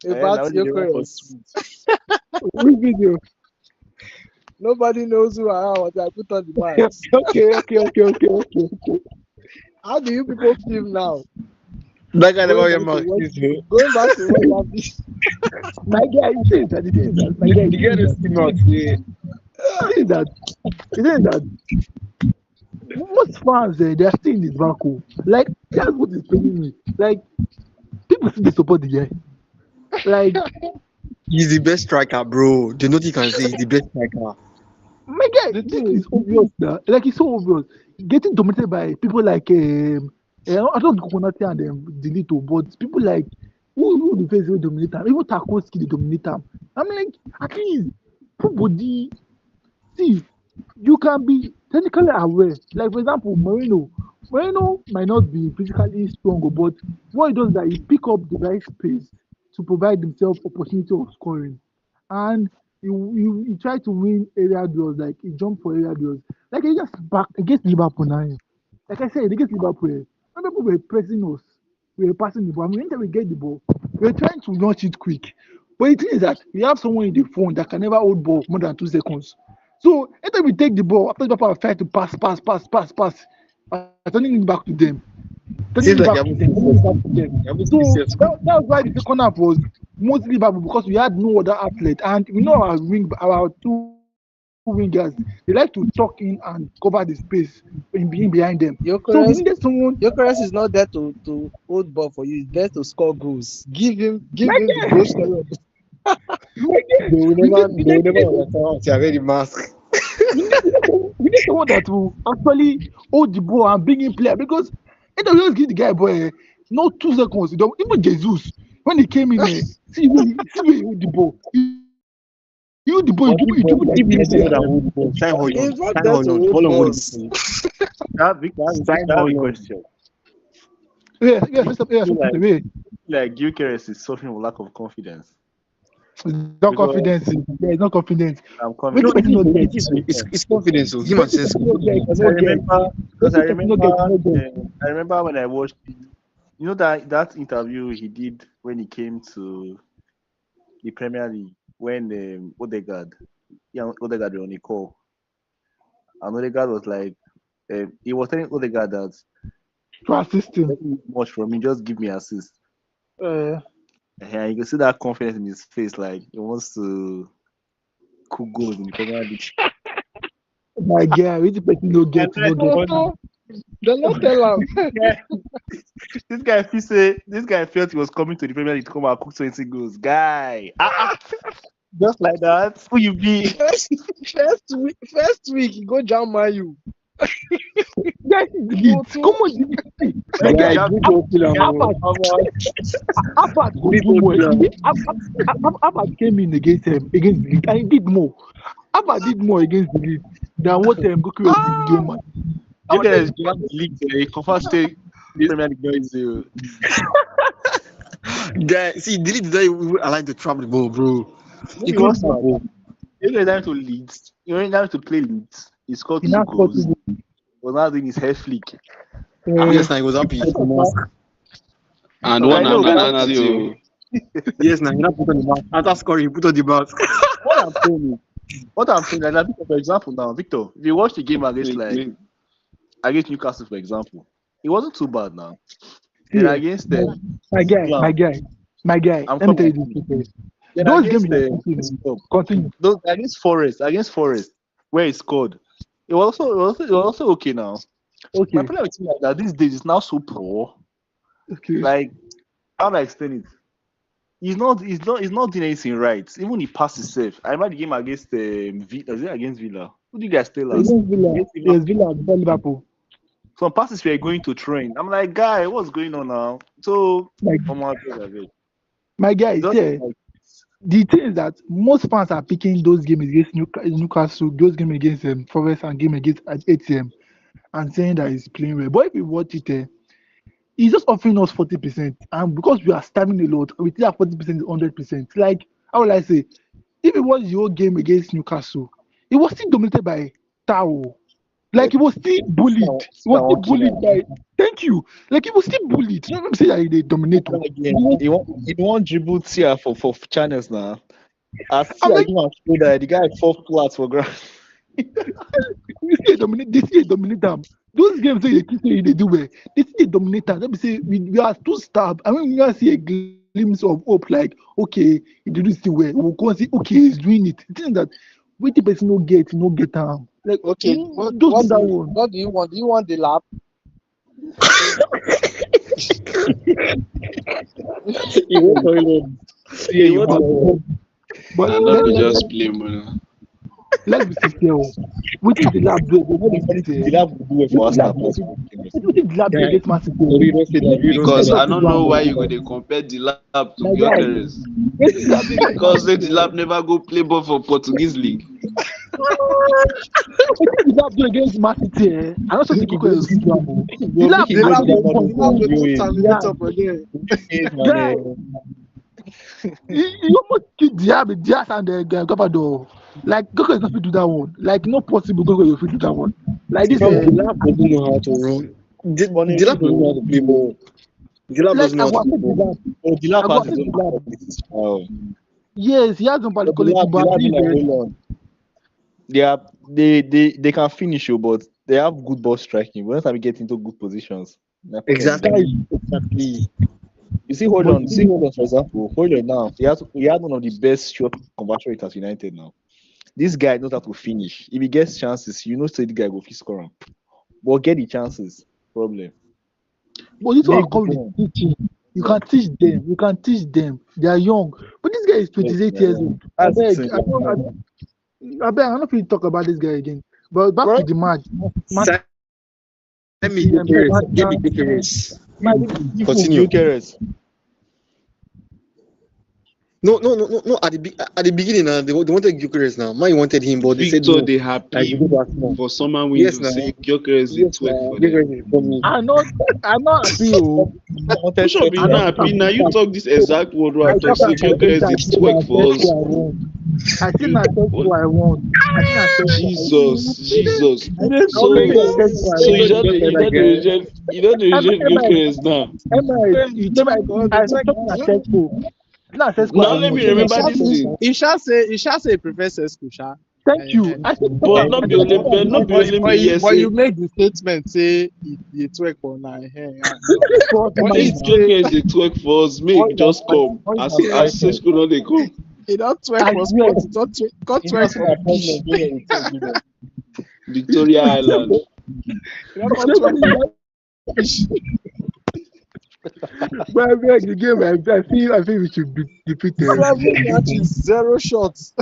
And about now they want for Gyökeres? sweet. Which video? Nobody knows who I am until I put on the Okay, mics. okay. How do you people feel now? That guy never Going get back to marked. what You know. going back to what you have been My guy, you see that the thing is that my guy, The guy is still marked. Yeah. the thing is that the thing is that most fans they are still in his vacuum. Like that's what is paining me. Like people still they support the guy. Like He's the best striker, bro. The note you can say he's the best striker. my guy, the this thing is is obvious now. Like it's so obvious. Getting dominated by people like I don't coconut and Delito, but people like who the face will dominate him. Even Tarkowski they dominate him. I'm like at least put body. See, you can be technically aware. Like for example, Moreno might not be physically strong, but what he does is that he pick up the right space to provide himself opportunity of scoring. And he tried to win area duels, like he jumped for area duels. Like he just back against Liverpool now. Like I said, against Liverpool, when people were pressing us, we were passing the ball. I mean, anytime we get the ball, we're trying to launch it quick. But the thing is that we have someone in the phone that can never hold ball more than 2 seconds. So anytime we take the ball, after the ball try to pass, turning it back to them. Seems Turning it like back to them. Turning it back to them. So that's why the second half was mostly Liverpool because we had no other outlet. And we know our two wingers, they like to tuck in and cover the space in behind them. So we needed someone. Gyökeres is not there to hold ball for you. He's there to score goals. Give him My the goal scorer. they will never understand until I wear the mask. We need someone that will actually hold the ball and bring in player because it will just give the guy boy no 2 seconds. You know, even Jesus when he came in, see where he hold the ball. He hold the ball. He dribble like If this. you that hold the ball, sign hold He's not on. there Sign to hold on. hold Follow hold balls. That big question. Yeah, first of all, Like Gyökeres is suffering with lack of confidence. no confidence. There is no confidence. I'm Wait, confident. person no get. It's confidence. So him and Sense. Because I remember when I watched, you know that interview he did when he came to the Premier League when Odegaard was on the call, and Odegaard was like, he was telling Odegaard that To assist him. don't need much from me, just give me assist. Uh, And you can see that confidence in his face, like he wants to cook goals in the Premier League. my guy, which person no get. They not tell him. This guy felt he was coming to the Premier League to come and cook 20 goals. Guy. Just like that. Who you be? First week, he go jam you. Guys, come on, my guy. Abad came in against the league and he did more. Abad did more against the league than what Goku was doing, man. You guys grab the league, they confirm stay Premier League guys. Guy, see, delete that you like to trap the ball, bro. You guys have to lead. You only have to play leads. He scored 2 goals. Was now doing his hair flick. Yes, now he was happy. And one penalty. Yes, now he not put on the mask. After scoring, he put on the mask. What I'm saying, like, for example, now, Victor, if you watch the game against Newcastle, for example, it wasn't too bad now. And against them, my guy. Let me tell you this. Those games continue. Those against Forest, where he scored, it was also okay now. Okay. My problem with him like that these days is now so poor. Okay. Like, how do I explain it? He's not doing anything right. Even he passes safe. I remember the game against against Villa. Who do you guys play last? Against Villa. Yes, Villa before Liverpool. Some passes we are going to train. I'm like, guy, what's going on now? So, my guy, yeah. The thing is that most fans are picking those games against Newcastle, those games against Forest, and game against ATM, and saying that he's playing well. But if you watch it, he's just offering us 40%, and because we are starving a lot, we think that 40% is 100%. Like, how will I say? If it was your game against Newcastle, it was still dominated by Tao. Like, he was still bullied. He was still bullied by. Thank you. Like, he was still bullied. You know what I'm saying? That they dominate. He won't dribble Tia for channels now. I see that the guy had 4 flats for ground. They still dominate them. Those games that they do well, they still dominate them. Let me say we are too starved. I mean, we are see a glimpse of hope. Like, okay, he did this well. We'll go and see, okay, he's doing it. The thing that the person no get down. Like, okay, what do you want? Do you want the lap? But just play, man. Let's be sincere. What is the lab do? The lab will do it for us now. What is the lab do against Man City? Because I don't know why you go to compare the lab to Gyökeres. Because the lab never go play ball for Portuguese league. What is the lab do against Man City? I don't think Gyökeres is the lab. You almost kill Diaz and Gabado. Like Goko is not fit do that one. Like no possible Goko you fit do that one. Like this Fam, Delap doesn't know how to run. Delap doesn't know how to play ball. Delap like doesn't know I how go to play accept ball. Delap. Oh, I Dilap go has his accept own Delap. qualities. Oh. Yes, he has some But quality, but Dilap this be like, hold on. They can finish you, but they have good ball striking. When time we get into good positions, my problem is that. Exactly. You see, hold but on. See, hold on. For example, hold on now. He had one of the best shot conversion rates at United now. This guy knows how to finish. If he gets chances, you know, say the guy go fit score him. But get the chances. Problem. this one Make come with one. teaching. You Yeah. can teach them. You can teach them. They are young. But this guy is Yes, 28 yeah, years yeah. old. I That's the beg. thing. I beg. I'm not going to talk about this guy again. But back Bro, to the match. Man Send me City and Gyökeres. Give me Man- Gyökeres. People Continue. Gyökeres. No. At the beginning, they wanted Gyökeres now. Man, wanted him, but they said Victor, no. they Like, you happy go to Arsenal. for summer Yes, window now. saying Gyökeres is a Yes, twerk now. for them. Gyökeres is coming. I'm not happy. Oh. Wanted Push up, twerk you I for don't not think happy. I'm Now you talk this exact word where I I talk. talk Say about Gyökeres is twerk for us. I want. I think You, I test who I want. I think I test who I Jesus, Jesus. You dey So, think I vex. test who I so want. you don't reject, Gyökeres now. You tell me God, I the talk twerk. I test who. Now I test who I Now let want. me remember this thing. He shall say he prefers Sesko, sha. Thank you. I said who I But not want. be only, but not be only me. Yes, But you say make the statement say it twerk for now. But if he say Gyökeres dey twerk for us, make just come. As Sesko no dey come. he don't twerk I for swear. sports. He don't twerk He not for my fish. problem. Don't let it twerk with them. Victoria Island. He don't come twerk for fish. But I beg the game. I feel we should be defeated. 7 matches, 0 shots.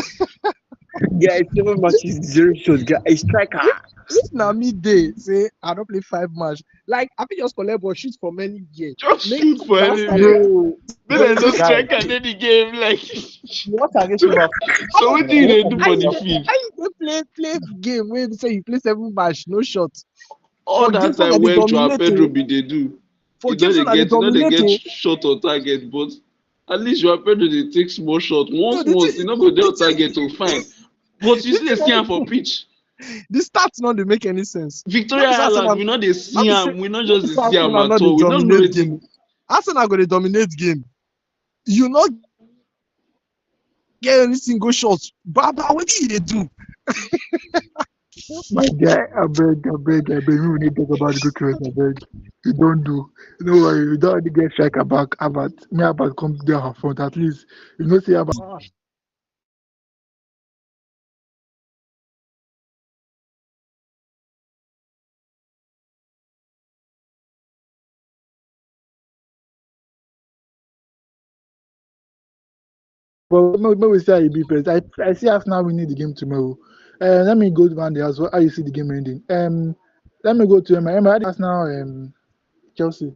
Guys, 7 matches, 0 shots. Guys, a striker. If na me dey say I don't play 5 match, like I fit just collect ball shoot from any game. Just Make shoot for that anywhere. Bro, Then there's no Guys, striker in the game. Like, what against you? so what do you dey do How for you the field? play game where you say you play 7 match, no shot. All For that games when time they when Joao dominate, Pedro be dey do. for You know games when they they dominate, get shot on target, but at least Joao Pedro they take small shot. no, Once, you know go dey on target to fine. But you the still dey thing see am for pitch. the stats not dey make any sense. Victoria Island, we not dey see am. We not just dey see am Arsenal at not dey all. We don't know dominate it. game. Arsenal go dey dominate game. You not get any single shot. Baba, what did they do? My guy, I beg. We will need to talk about the good choice. I beg. You don't do. No worry. You don't only get striker back. About me about come there her front at least. You know say about. But maybe we say I be first. I see us now. We need the game tomorrow. Let me go to Monday as well. How you see the game ending? Let me go to Emma. Emma, Arsenal. Chelsea.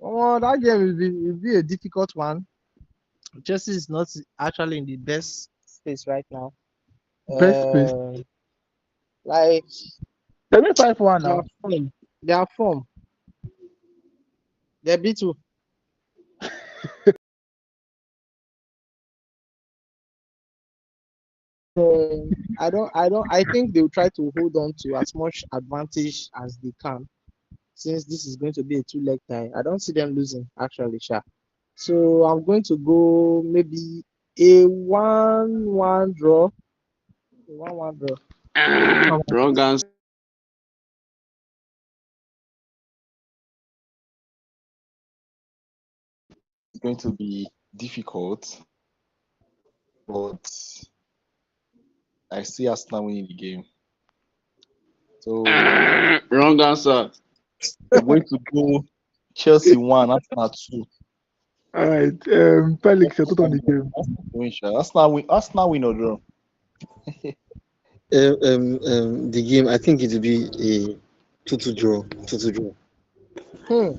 Oh, that game will be a difficult one. Chelsea is not actually in the best space right now. Best space. Like 7-5-1 their now. form, their form, they beat you. I think they'll try to hold on to as much advantage as they can, since this is going to be a 2-leg tie. I don't see them losing actually, Sha. So I'm going to go maybe a 1-1 draw. A 1-1 draw. Wrong answer. It's going to be difficult, but I see Arsenal winning the game. So Wrong answer. I'm going to go Chelsea 1, Arsenal 2. All right. Felix, your thought on the game. Arsenal win or draw. the game, I think it will be a 2-2 draw. 2-2 draw. Hmm.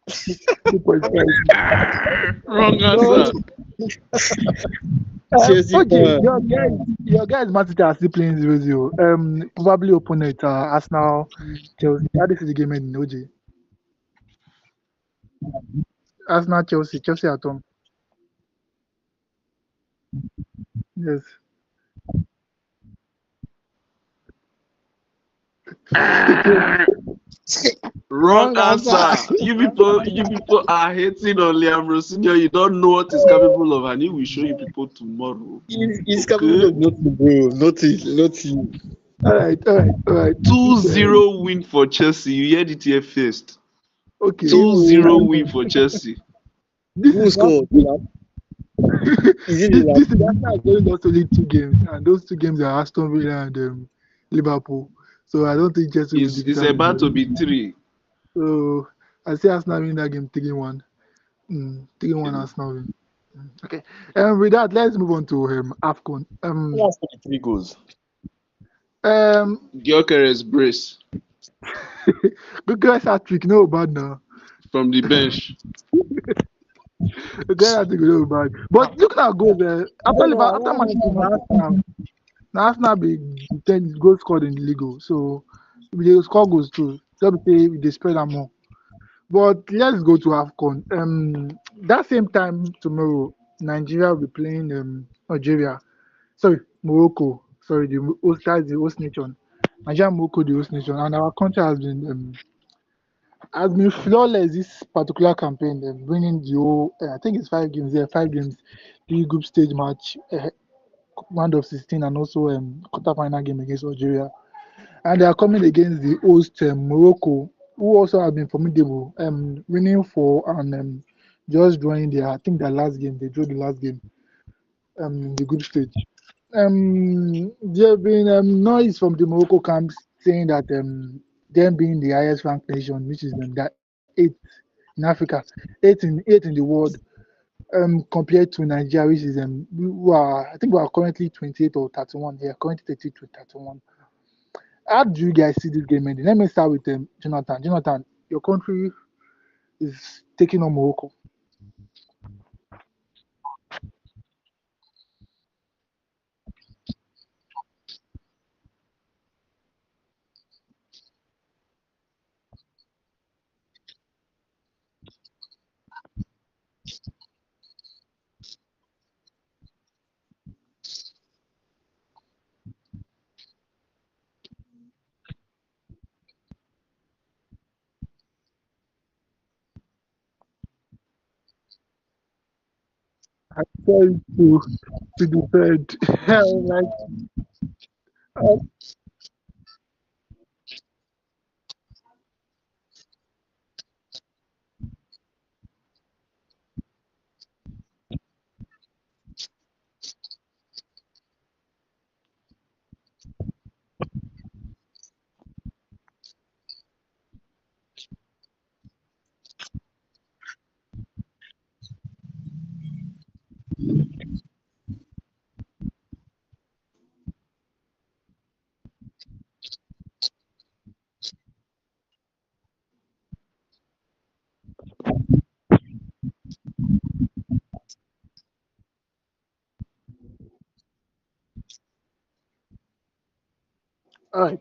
2.5. Wrong No, answer. Chelsea okay, fan. your guys, Man City are still playing 0-0. Probably opponent Arsenal, Chelsea. How do you see the game ending, OJ? Arsenal, Chelsea at home. Yes. Wrong Wrong answer. answer. You people are hating on Liam Rosinho. You don't know what he's capable of, and he will show you people tomorrow. He's capable Okay? of nothing, bro. Nothing. All right. Two This, zero win for Chelsea. You heard it here first. okay. Two Ew. zero win for Chelsea. This Who is that. scored? Is it this the this is Arsenal has only lost only 2 games, and those 2 games are Aston Villa and Liverpool. So I don't think Chelsea will It's deserve about to it. be three. So I see Arsenal win that game 3-1. 3-1 Arsenal win. Okay. With that, let's move on to AFCON. Who has 23 goals? Um, Gyökeres brace good guys hat trick, no bad now. from the bench. Good guys hat trick, no bad. But look at goals. After No, I after want Man to City, ask now Arsenal be 10 goals scored in the league. So they score goals too. Just say they spread them more. But let's go to AFCON. That same time tomorrow, Nigeria will be playing Algeria. Sorry, Morocco. Sorry, that's the host nation. Nigeria, Morocco, the host nation, and our country has been flawless this particular campaign. Winning the whole, I think it's 5 games. Yeah, 5 games, 3 group stage match, round of 16, and also quarter-final game against Algeria. And they are coming against the host Morocco, who also have been formidable, winning four and just drawing I think their last game. They drew the last game in the group stage. There have been noise from the Morocco camps saying that them being the highest ranked nation, which is the eighth in Africa, eighth in the world, compared to Nigeria, which is I think we are currently 28 or 31. Yeah, currently 30 to 31. How do you guys see this game ending? Let me start with Jonathan. Jonathan, your country is taking on Morocco. Sorry to defend. Like, uh, all right.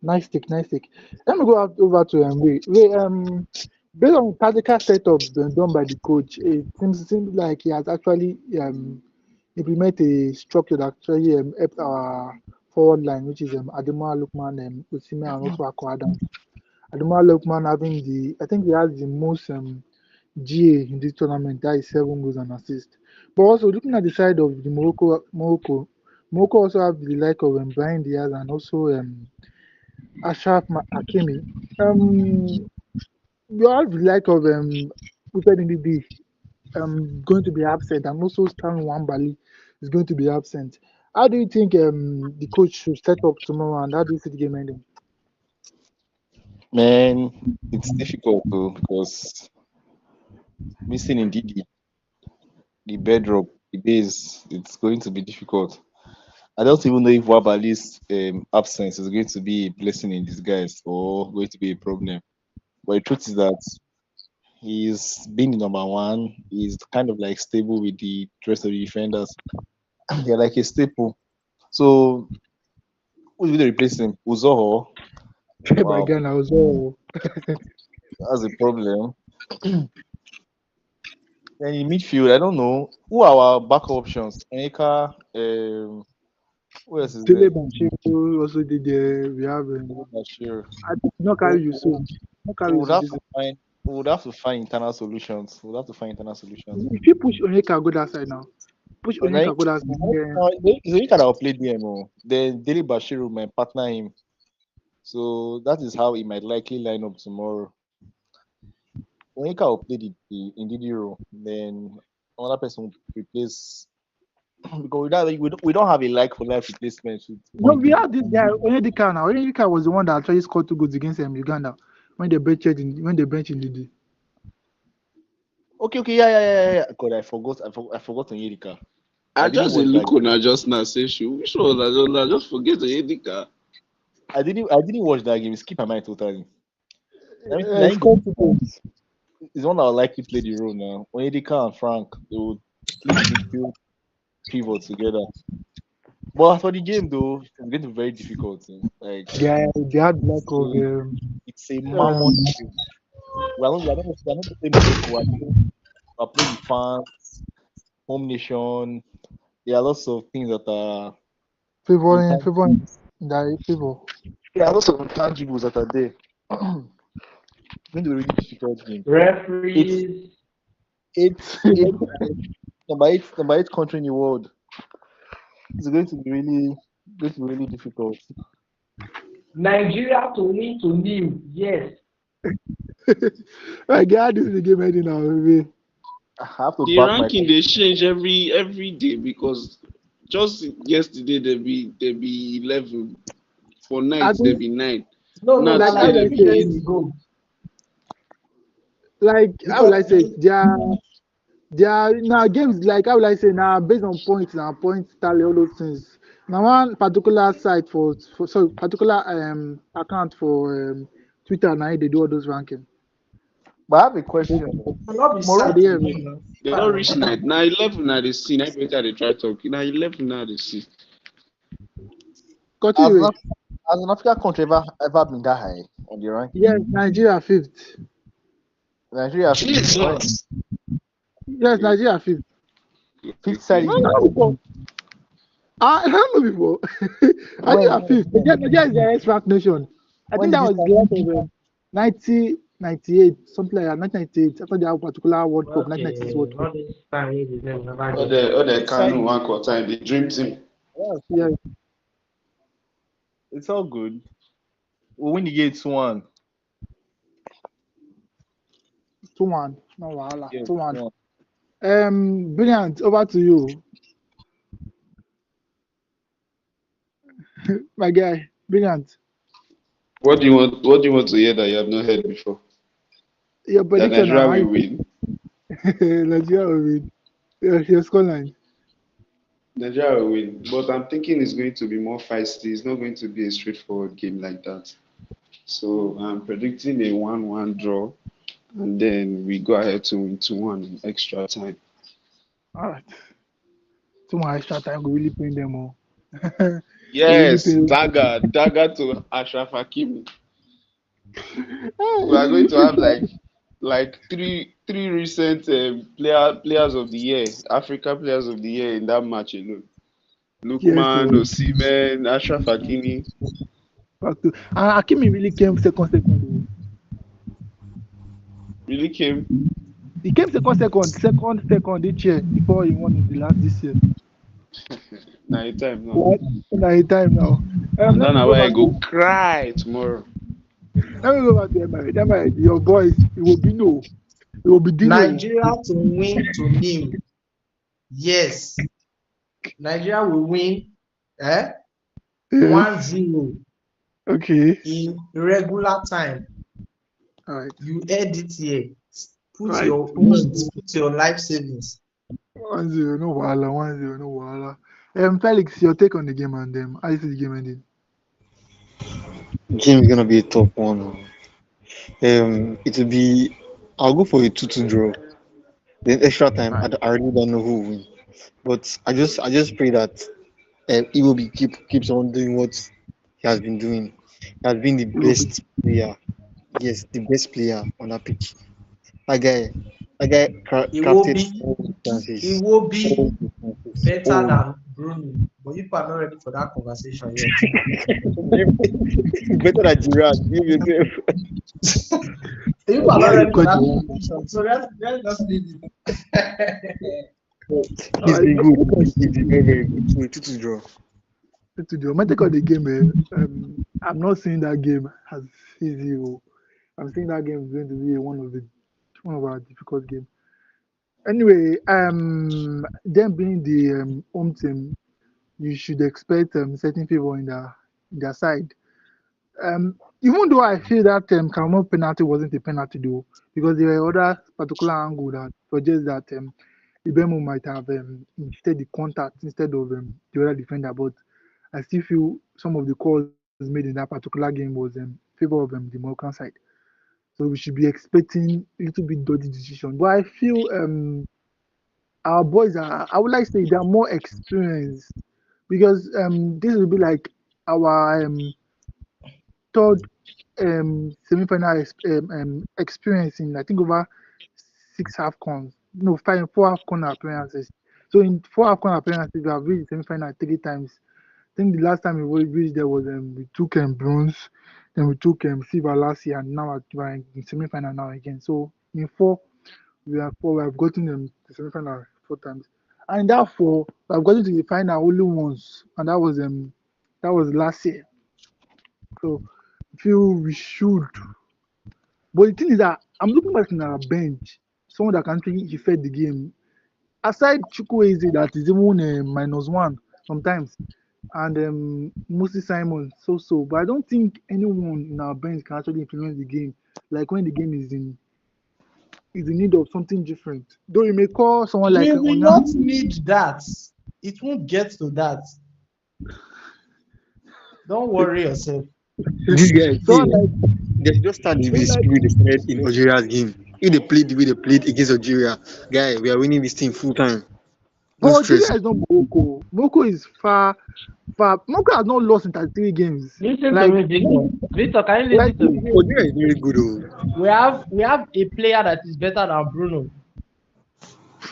Nice take, nice take. Let me go over to Ray. Ray, based on tactical setup done by the coach, it seems like he has actually implement a structure that actually helped our forward line, which is Ademola Lookman, Osimhen, and also Akko Adams. Ademola Lookman having I think he has the most GA in this tournament, that is 7 goals and assists. But also looking at the side of the Morocco also have the like of Brian Diaz and also Hakimi. You have the like of Upe Ndidi going to be absent, and also Stan Wambali is going to be absent. How do you think the coach should set up tomorrow, and how do you see the game ending? Man, it's difficult though because missing indeed the bedrock, the base, it's going to be difficult. I don't even know if Wabali's absence is going to be a blessing in disguise or going to be a problem. But the truth is that He's been the number one. He's kind of like stable with the rest of the defenders. They're like a staple. So who's going to replace him? Uzoho. My Wow, guy now, so that's a problem. Then in midfield, I don't know who are our backup options. Onyeka, who else is Tele there? Banchero also did there. We have Not sure. I did not carry you so. Not We carry you would so have this. to find. We would have to find internal solutions. We would have to find internal solutions. If you push Onyeka go that side now, push But like, Onyeka go that side. Yeah. it's Onyeka that will play DMO. Then Dele Bashiru might partner him. So that is how he might likely line up tomorrow. Onyeka will play the Ndidi role. Then another person will replace because we don't have a like for life replacement. No, we had this guy Onyedika now. Onyedika was the one that actually scored 2 goals against Uganda when they benched in Lidi. Okay, yeah. God, I forgot Onyedika. I didn't just watch that look on game. her just now say she which one I just forget to hit the car. I didn't watch that game. It skipped my mind totally. He scored 2 goals. It's one that will likely play the role now. Onyedika and Frank, they would split the midfield pivot together. But for the game though, it's going to be very difficult. Like Yeah, they had lack of it's a mammoth game. We're not going to play Morocco. We're playing the fans, home nation. There are lots of things that are favoring intangible. the people. There are lots of intangibles that are there. It's going to be a really difficult game. Referees. It's number eight country in the world. It's going to be really difficult. Nigeria to win to nil. Yes. I get this is the game ending now, baby. I have to The back my ranking they change every day because just yesterday they be 11, for I night they think be 9. No, Now like how today would I they say be it? 8. go. Like how would I say it? Because They are now games like how will I say now based on points tally all those things. Now one particular site for sorry particular account for Twitter now they do all those ranking. But I have a question. cannot be Morocco, sad. Yeah, They don't reach night. Now 11 now they see. Now better they try talking. Now 11 now they see. has continue. an African country ever been that high on the ranking? Yes, Nigeria 5th. Nigeria Jesus. Yes, Nigeria 5th. fifth side. I don't know before. Nigeria 5th. Nigeria is the highest ranked nation. I When think did that this was the of 1998, something like that. 1998. After the particular World Cup, Okay, 1996 World Cup. all this time you deserve never All get. the Kanu one quarter time, the dream team. Yeah, It's all good. We'll win the game 2-1. 2-1. No wahala. Yeah, 2-1. 2-1. Brilliant. Over to you, my guy. Brilliant. What do you want to hear that you have not heard before? Your That prediction Nigeria now. will win. Nigeria will win. Your scoreline. Nigeria will win. But I'm thinking it's going to be more feisty. It's not going to be a straightforward game like that. So I'm predicting a 1-1 draw. And then we go ahead to win 2-1 in extra time. All right. 2-1 extra time will really pain them all. Yes, Really dagger to Ashraf Hakimi. We are going to have like three recent players of the year, Africa players of the year in that match alone. Lukman, Osimhen, Ashraf Hakimi. And Hakimi really came second. Really came. He came second each year before he won the last this year. Now it's time now. What? Now time now. And Let then me go I back go cry tomorrow. to Emma. Your voice, it will be no. It will be Dino. Nigeria to win to nil. Yes. Nigeria will win 1-0 Okay. in regular time. All right. You heard it here. Put Right. your points, put your life savings. 1-0, no wahala. 1-0, no wahala. Felix, your take on the game and how you see the game ending? Game is gonna be a tough one. It will be I'll go for a 2-2 draw. Then extra time, Right. I really don't know who will win. But I just pray that he will keeps on doing what he has been doing. He has been the It will be. best player. Yes, the best player on that pitch. That guy, It will crafted be all the it chances. will All be the chances. better Oh, than Bruno. But you are not ready for that conversation yet. better than Girard. Give yourself. You are not Why you ready for cut that the conversation. So let's just leave it. He's been one? good. He's been very, very good. So 2-2 draw. To do. My take on the game, I'm not seeing that game as easy. I'm seeing that game is going to be one of our difficult games. Anyway, them being the home team, you should expect certain favor in their side. Even though I feel that Cameroon penalty wasn't a penalty though, because there were other particular angle that suggests that Ibemo might have instead the contact instead of the other defender. But I still feel some of the calls made in that particular game was favor of the Moroccan side. So we should be expecting a little bit dodgy decision. But I feel our boys are, I would like to say, they are more experienced because this will be like our third semi-final experience in I think over six AFCONs, no five, four AFCON appearances. So in four AFCON appearances, we have reached the semi-final three times. I think the last time we reached there was we took bronze, then we took silver last year, and now we're in semi-final now again. So in four, we have gotten the semi-final four times, and therefore we have gotten to the final only once, and that was last year. So I feel we should. But the thing is that I'm looking back in our bench, someone that can actually affect the game. Aside Chukwueze, that is even -1 sometimes, and mostly Simon so. But I don't think anyone in our bench can actually influence the game. Like when the game is in need of something different. Though you may call someone like We will not Onana. need that. It won't get to that. Don't worry yourself. This guy, see, Someone like they just start with the maybe like spirit they started in Algeria's game. If they played the way they played against Algeria, guy, we are winning this thing full time. but No Algeria stress. is not Morocco. Morocco is far. Morocco has not lost in 33 games. Listen to Like me, Victor. Victor, can you like listen to me? Algeria is very good. Oh. We have a player that is better than Bruno.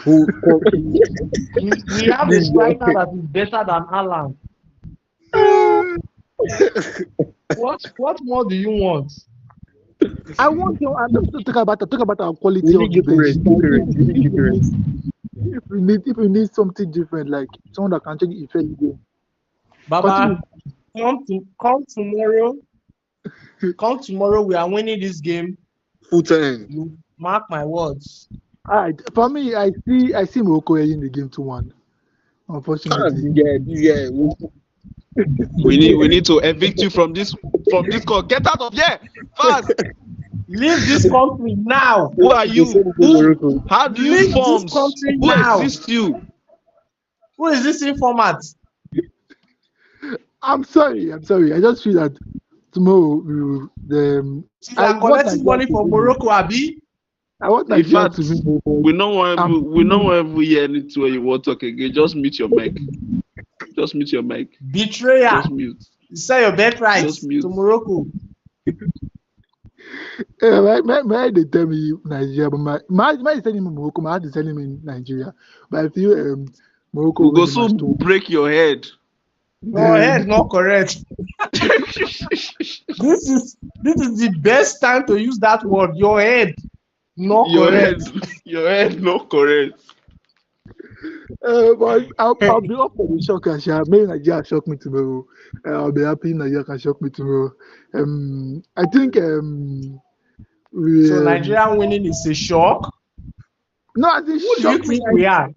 Who? We have a This striker guy. that is better than Alan. What more do you want? I want to. I'm just to talk about our quality We need on the bench. Gyökeres. Gyökeres. We need Gyökeres. If we need something different, like someone that can actually affect the game. Baba, Continue. Come tomorrow. Come tomorrow. We are winning this game. Full time. You mark my words. All right. For me, I see Morocco winning the game 2-1. Unfortunately. This guy. We need to evict you from this call. Get out of here fast. Leave this country now. Who are you? Who? How do you Leave form? this country Who now. exists you? Who is this informant? I'm sorry. I just feel that tomorrow we will. You are collecting money from Morocco, Abi. I want In Nigeria fact, to win. we don't want to hear anything when you want to talk again. Just mute your mic. Just mute your mic. Betrayer. Just mute. You sell your birthright Just mute. to Morocco. My they tell me Nigeria, but my is telling me Morocco. My heart is telling me Nigeria. But I feel Morocco We will go win the match soon too. break your head. Your head not correct. This is the best time to use that word. Your head not correct. Your head not correct. But I'll be up for the shock and share. Maybe Nigeria shock me tomorrow. I'll be happy Nigeria can shock me tomorrow. I think we. So Nigeria winning is a shock. No, I think Who do you shock me. think we are?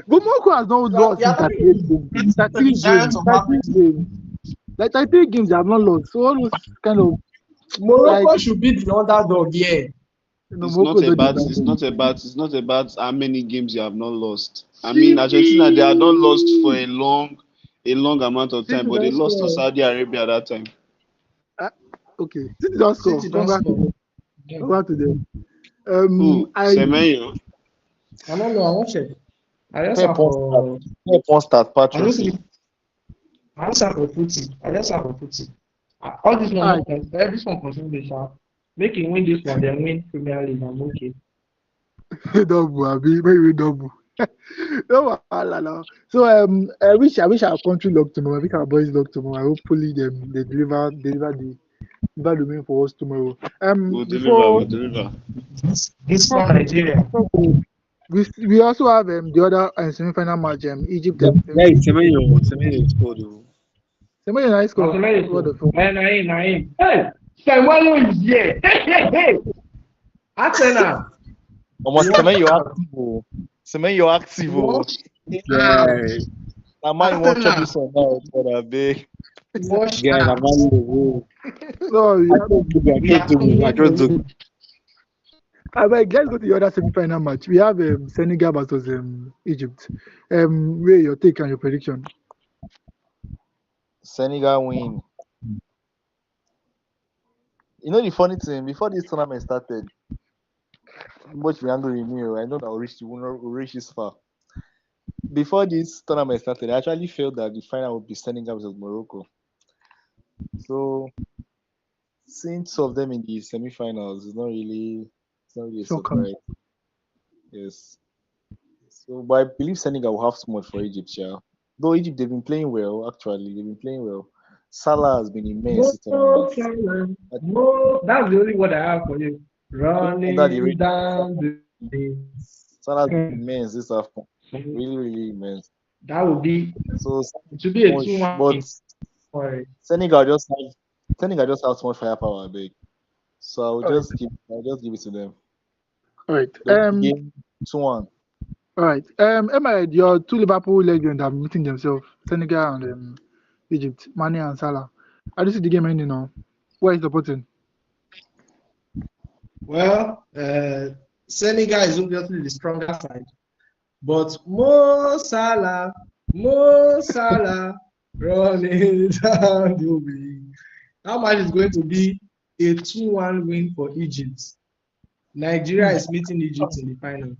But Morocco has not lost in 38 games. 33 Giants of Africa. games. Like 33 games, they have not lost. So all those kind of. Morocco Like- should be the underdog here. It's Morocco not about how many games you have not lost. I mean, Argentina, they are not lost for a long amount of time, but they lost to Saudi Arabia at that time. Okay, City don't score. City don't score. Over to them. Who? Semenyo? I don't know. I won't check. I just Pep have won't start I don't Patrick. think I just have for Putin. I just have for Putin. All this one, this one consume the sharp. Make him win this one, then win Premier League. I'm okay. Double, abi, maybe double. No, no. So I wish our country luck tomorrow. I wish our boys luck tomorrow. Hopefully they deliver the win for us tomorrow. We'll Before deliver. This for Nigeria. we also have the other semi-final match, Egypt and Yeah, Semenyo scored. Semenyo nice score. Semenyo What the fuck? Naim. Hey, Semenyo is here. Hey. Arsenal. Almost Semenyo active. Watch Yeah. Now man won't chop this one now, but I beg. Watch Yeah, out. No, I just do. let's go to the other semi-final match. We have Senegal versus Egypt. Where your take and your prediction? Senegal win. You know the funny thing, before this tournament started, much we handle in me, I know that we'll reach this far. Before this tournament started, I actually felt that the final would be Senegal versus Morocco. So seeing two of them in the semi-finals is not really a surprise. Yes. So, but I believe Senegal will have too much for Egypt, yeah. Though Egypt they've been playing well, actually, they've been playing well. Salah has been immense. This tournament. That's the only word I have for you. Running down the Salah has been immense this AFCON. Really, really immense. That would be So to be a 2-1. But Senegal just has too much firepower, I beg. So I'll just give it to them. All right. Game 2-1. All right. Emma, your two Liverpool legends are meeting themselves, Senegal and Egypt, Mane and Salah. How do you see the game ending now? Where is the button? Well, Senegal is obviously the stronger side, but Mo Salah running down the wing. How much is going to be a 2-1 win for Egypt? Nigeria is meeting Egypt in the final.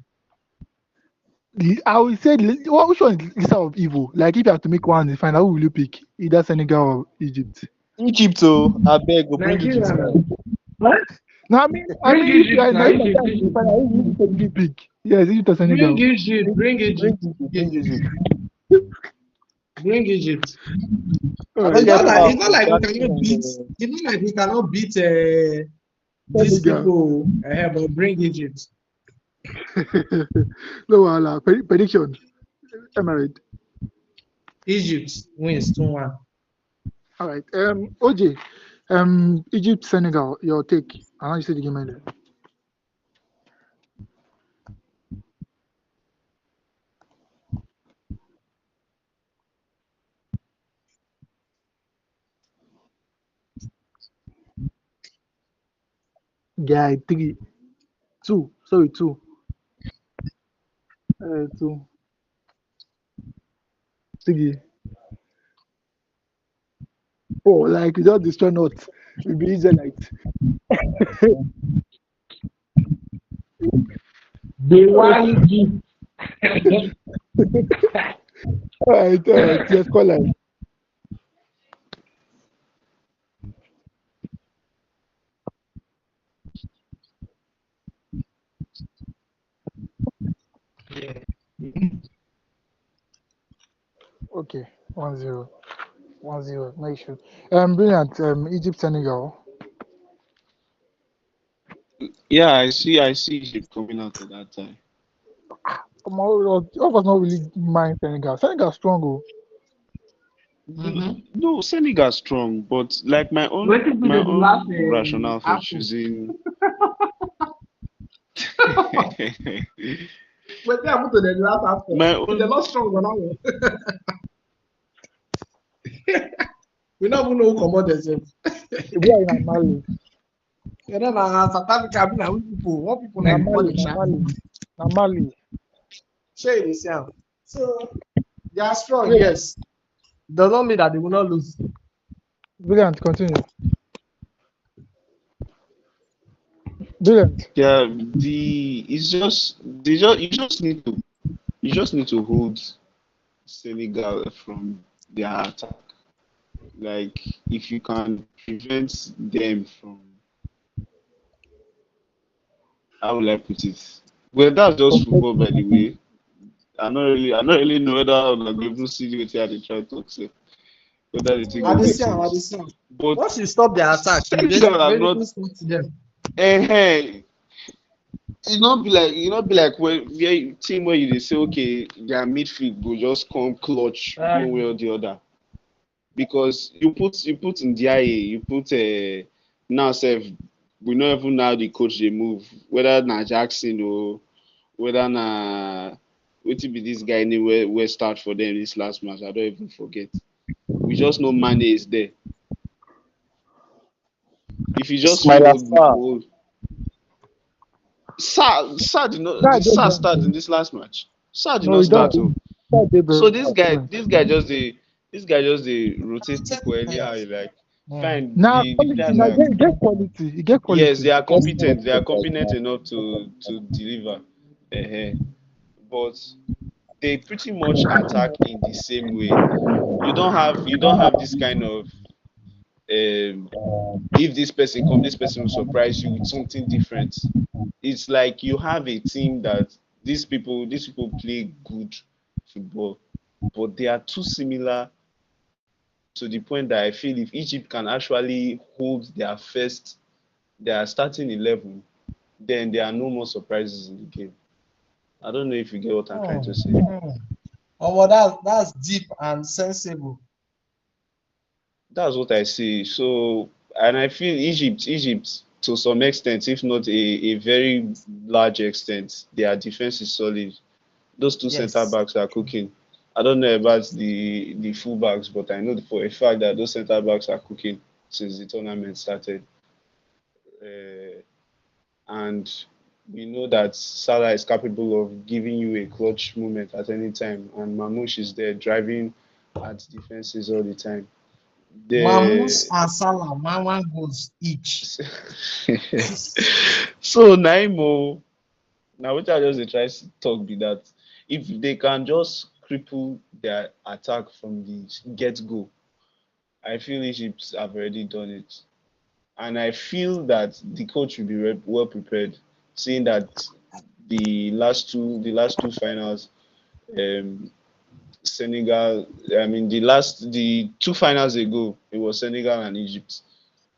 I would say, which one is lesser of evil? Like, if you have to make one in the final, who will you pick? Either Senegal or Egypt? Egypt, I beg, go bring Egypt. What? No, I mean, if you are in the final, who will you pick? Yes, Egypt or Senegal. Bring Egypt. It's not like we cannot beat these people, but bring Egypt. No, prediction. Emirate. Egypt wins 2-1. All right. OJ, Egypt, Senegal, your take. I want you to see the game ended. Guy, 3, 2. Sorry, 2. 2. 3. 4. Like, you just destroy not. We'll be Israelites. The YG. All right. Let's call it. Yeah. Okay. 1-0. 1-0. No issue. Brilliant. Egypt, Senegal. Yeah, I see Egypt coming out at that time. All of us not really mind Senegal. Senegal strong, oh. No, Senegal strong, but like my own rationale for choosing. But they are to the last after. My own. They're not strong now. We don't even know who come out themselves. We are in Mali. You know, South Africa, what people like Mali. Share this, yeah. So they are strong, yes. Does not mean that they will not lose. Brilliant. Continue. Brilliant. Yeah, you just need to hold Senegal from their attack. Like if you can prevent them from, how will I put it? Well, that's just football, by the way. I not really know whether I'm going to see what they try to talk, so whether they think I will dey make see am, I dey sense. see am. But Once you stop their attack, you Senegal are not. basically stop them. Eh, it not be like where team where you dey say okay, their midfield go just come clutch one way or the other. Because you put in DIA, you put now self we not even know how the coach they move, whether na Jackson or whether na wetin be this guy name where start for them this last match. I don't even forget. We just know Mane is there. If you just feel Snyder Star. Sa did not That did Sa dey start in bench. this last match? Sa did No, not he start. don't. Oh. That dey So bench. this guy just the rotate people anyhow. Like fine, Now the quality, players now are get quality. You get yes, quality. they are competent. They are competent enough to deliver. But they pretty much attack in the same way. You don't have this kind of if this person come, this person will surprise you with something different. It's like you have a team that these people play good football, but they are too similar to the point that I feel if Egypt can actually hold their starting 11, then there are no more surprises in the game. I don't know if you get what I'm trying to say. Oh, that's deep and sensible. That's what I see. So, and I feel Egypt to some extent, if not a very large extent, their defense is solid. Those two center Yes. backs are cooking. I don't know about the full backs, but I know for a fact that those center backs are cooking since the tournament started. And we know that Salah is capable of giving you a clutch moment at any time, and Mamouche is there driving at defenses all the time. Mamus The and Salah, 1 goals each. so Naimo, now which I just dey try to talk be that if they can just cripple their attack from the get go, I feel Egypt have already done it. And I feel that the coach will be well prepared, seeing that the last two finals, um, Senegal. I mean the two finals ago, it was Senegal and Egypt,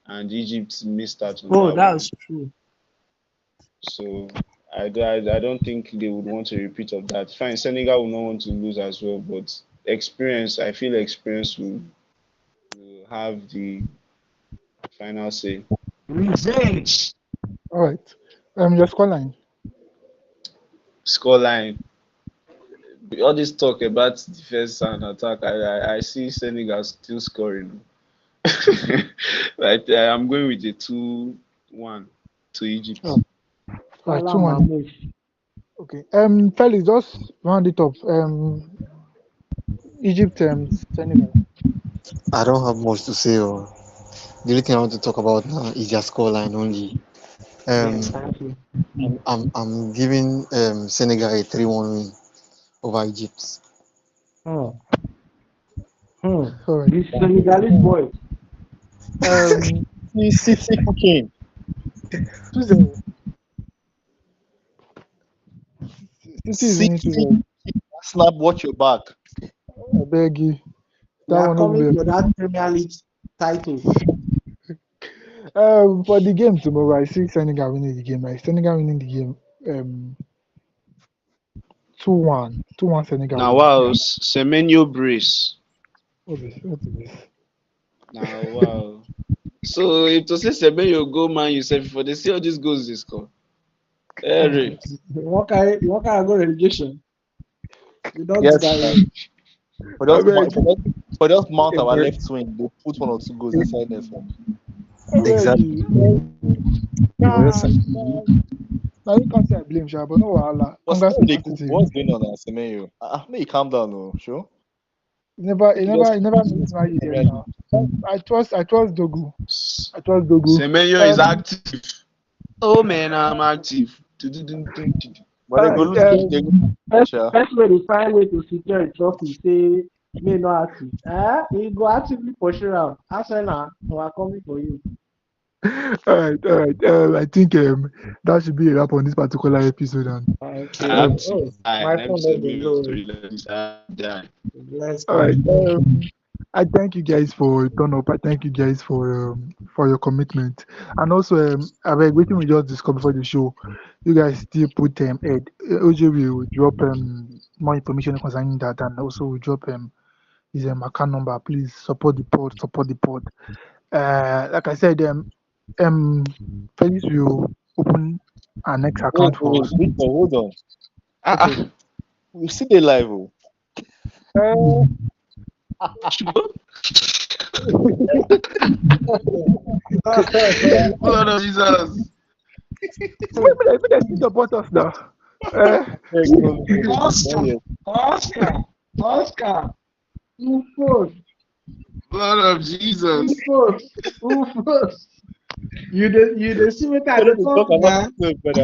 and Egypt missed out on Oh, that one. that's true. So I don't think they would want a repeat of that. Fine, Senegal will not want to lose as well, but experience. I feel experience will have the final say. Revenge. All right. Your scoreline. Scoreline. All this talk about defense and attack, I see Senegal still scoring. Right, I'm going with a 2-1 to Egypt. Oh. Right, Salah 2-1. Mamus. Okay. Felix, just round it up. Egypt, Senegal. I don't have much to say. The only thing I want to talk about now is their scoreline only. Yes, thank you. I'm giving Senegal a 3-1 win over Egypt. Oh. All right. This Senegalese boy. CC cooking. 2-0. City is winning 2-0. Snap, watch your back. I beg you. We That are one will coming be. for that Premier League title. For the game tomorrow, I see Senegal winning the game. Right? Senegal winning the game. 2-1. 2-1 Senegal. Now, wow, Semenyo brace. What is this? Now, wow. So, if to say Semenyo go, man, you said before they see all these goals they score. Hey, What kind of go relegation? You don't Yes, do that. for just mount our left wing, they put 1 or 2 goals inside there. Exactly. Now you can't say I blame Sha, but no wahala. Congrats to City. What's going on at Semenyo? May you calm down, no, sure. He never missed my idea now. I trust Dogu. Semenyo is active. Oh man, I'm active. But they go Alright, lose. They go sure. First way they find way to secure a trophy, say may not active. He go actively pursue out. Arsenal, we are coming for you. alright. I think that should be a wrap on this particular episode. And Okay. I have to Oh, die. my An phone not episode been moving low. story like this. I have to die. Let's all right, go. I thank you guys for turn up. I thank you guys for your commitment. And also, I beg waiting we just discuss before the show. You guys still put Ed. OJ will drop more information concerning that, and also will drop his account number. Please support the pod. Support the pod. Like I said, Felix will open our next account for us. Victor, hold on. Okay. We see the live. Oh. Blood of Jesus. Maybe they still support us now. Oscar. Ufos. Blood of Jesus. Ufos. You the see what I I don't talk talk about. about it, but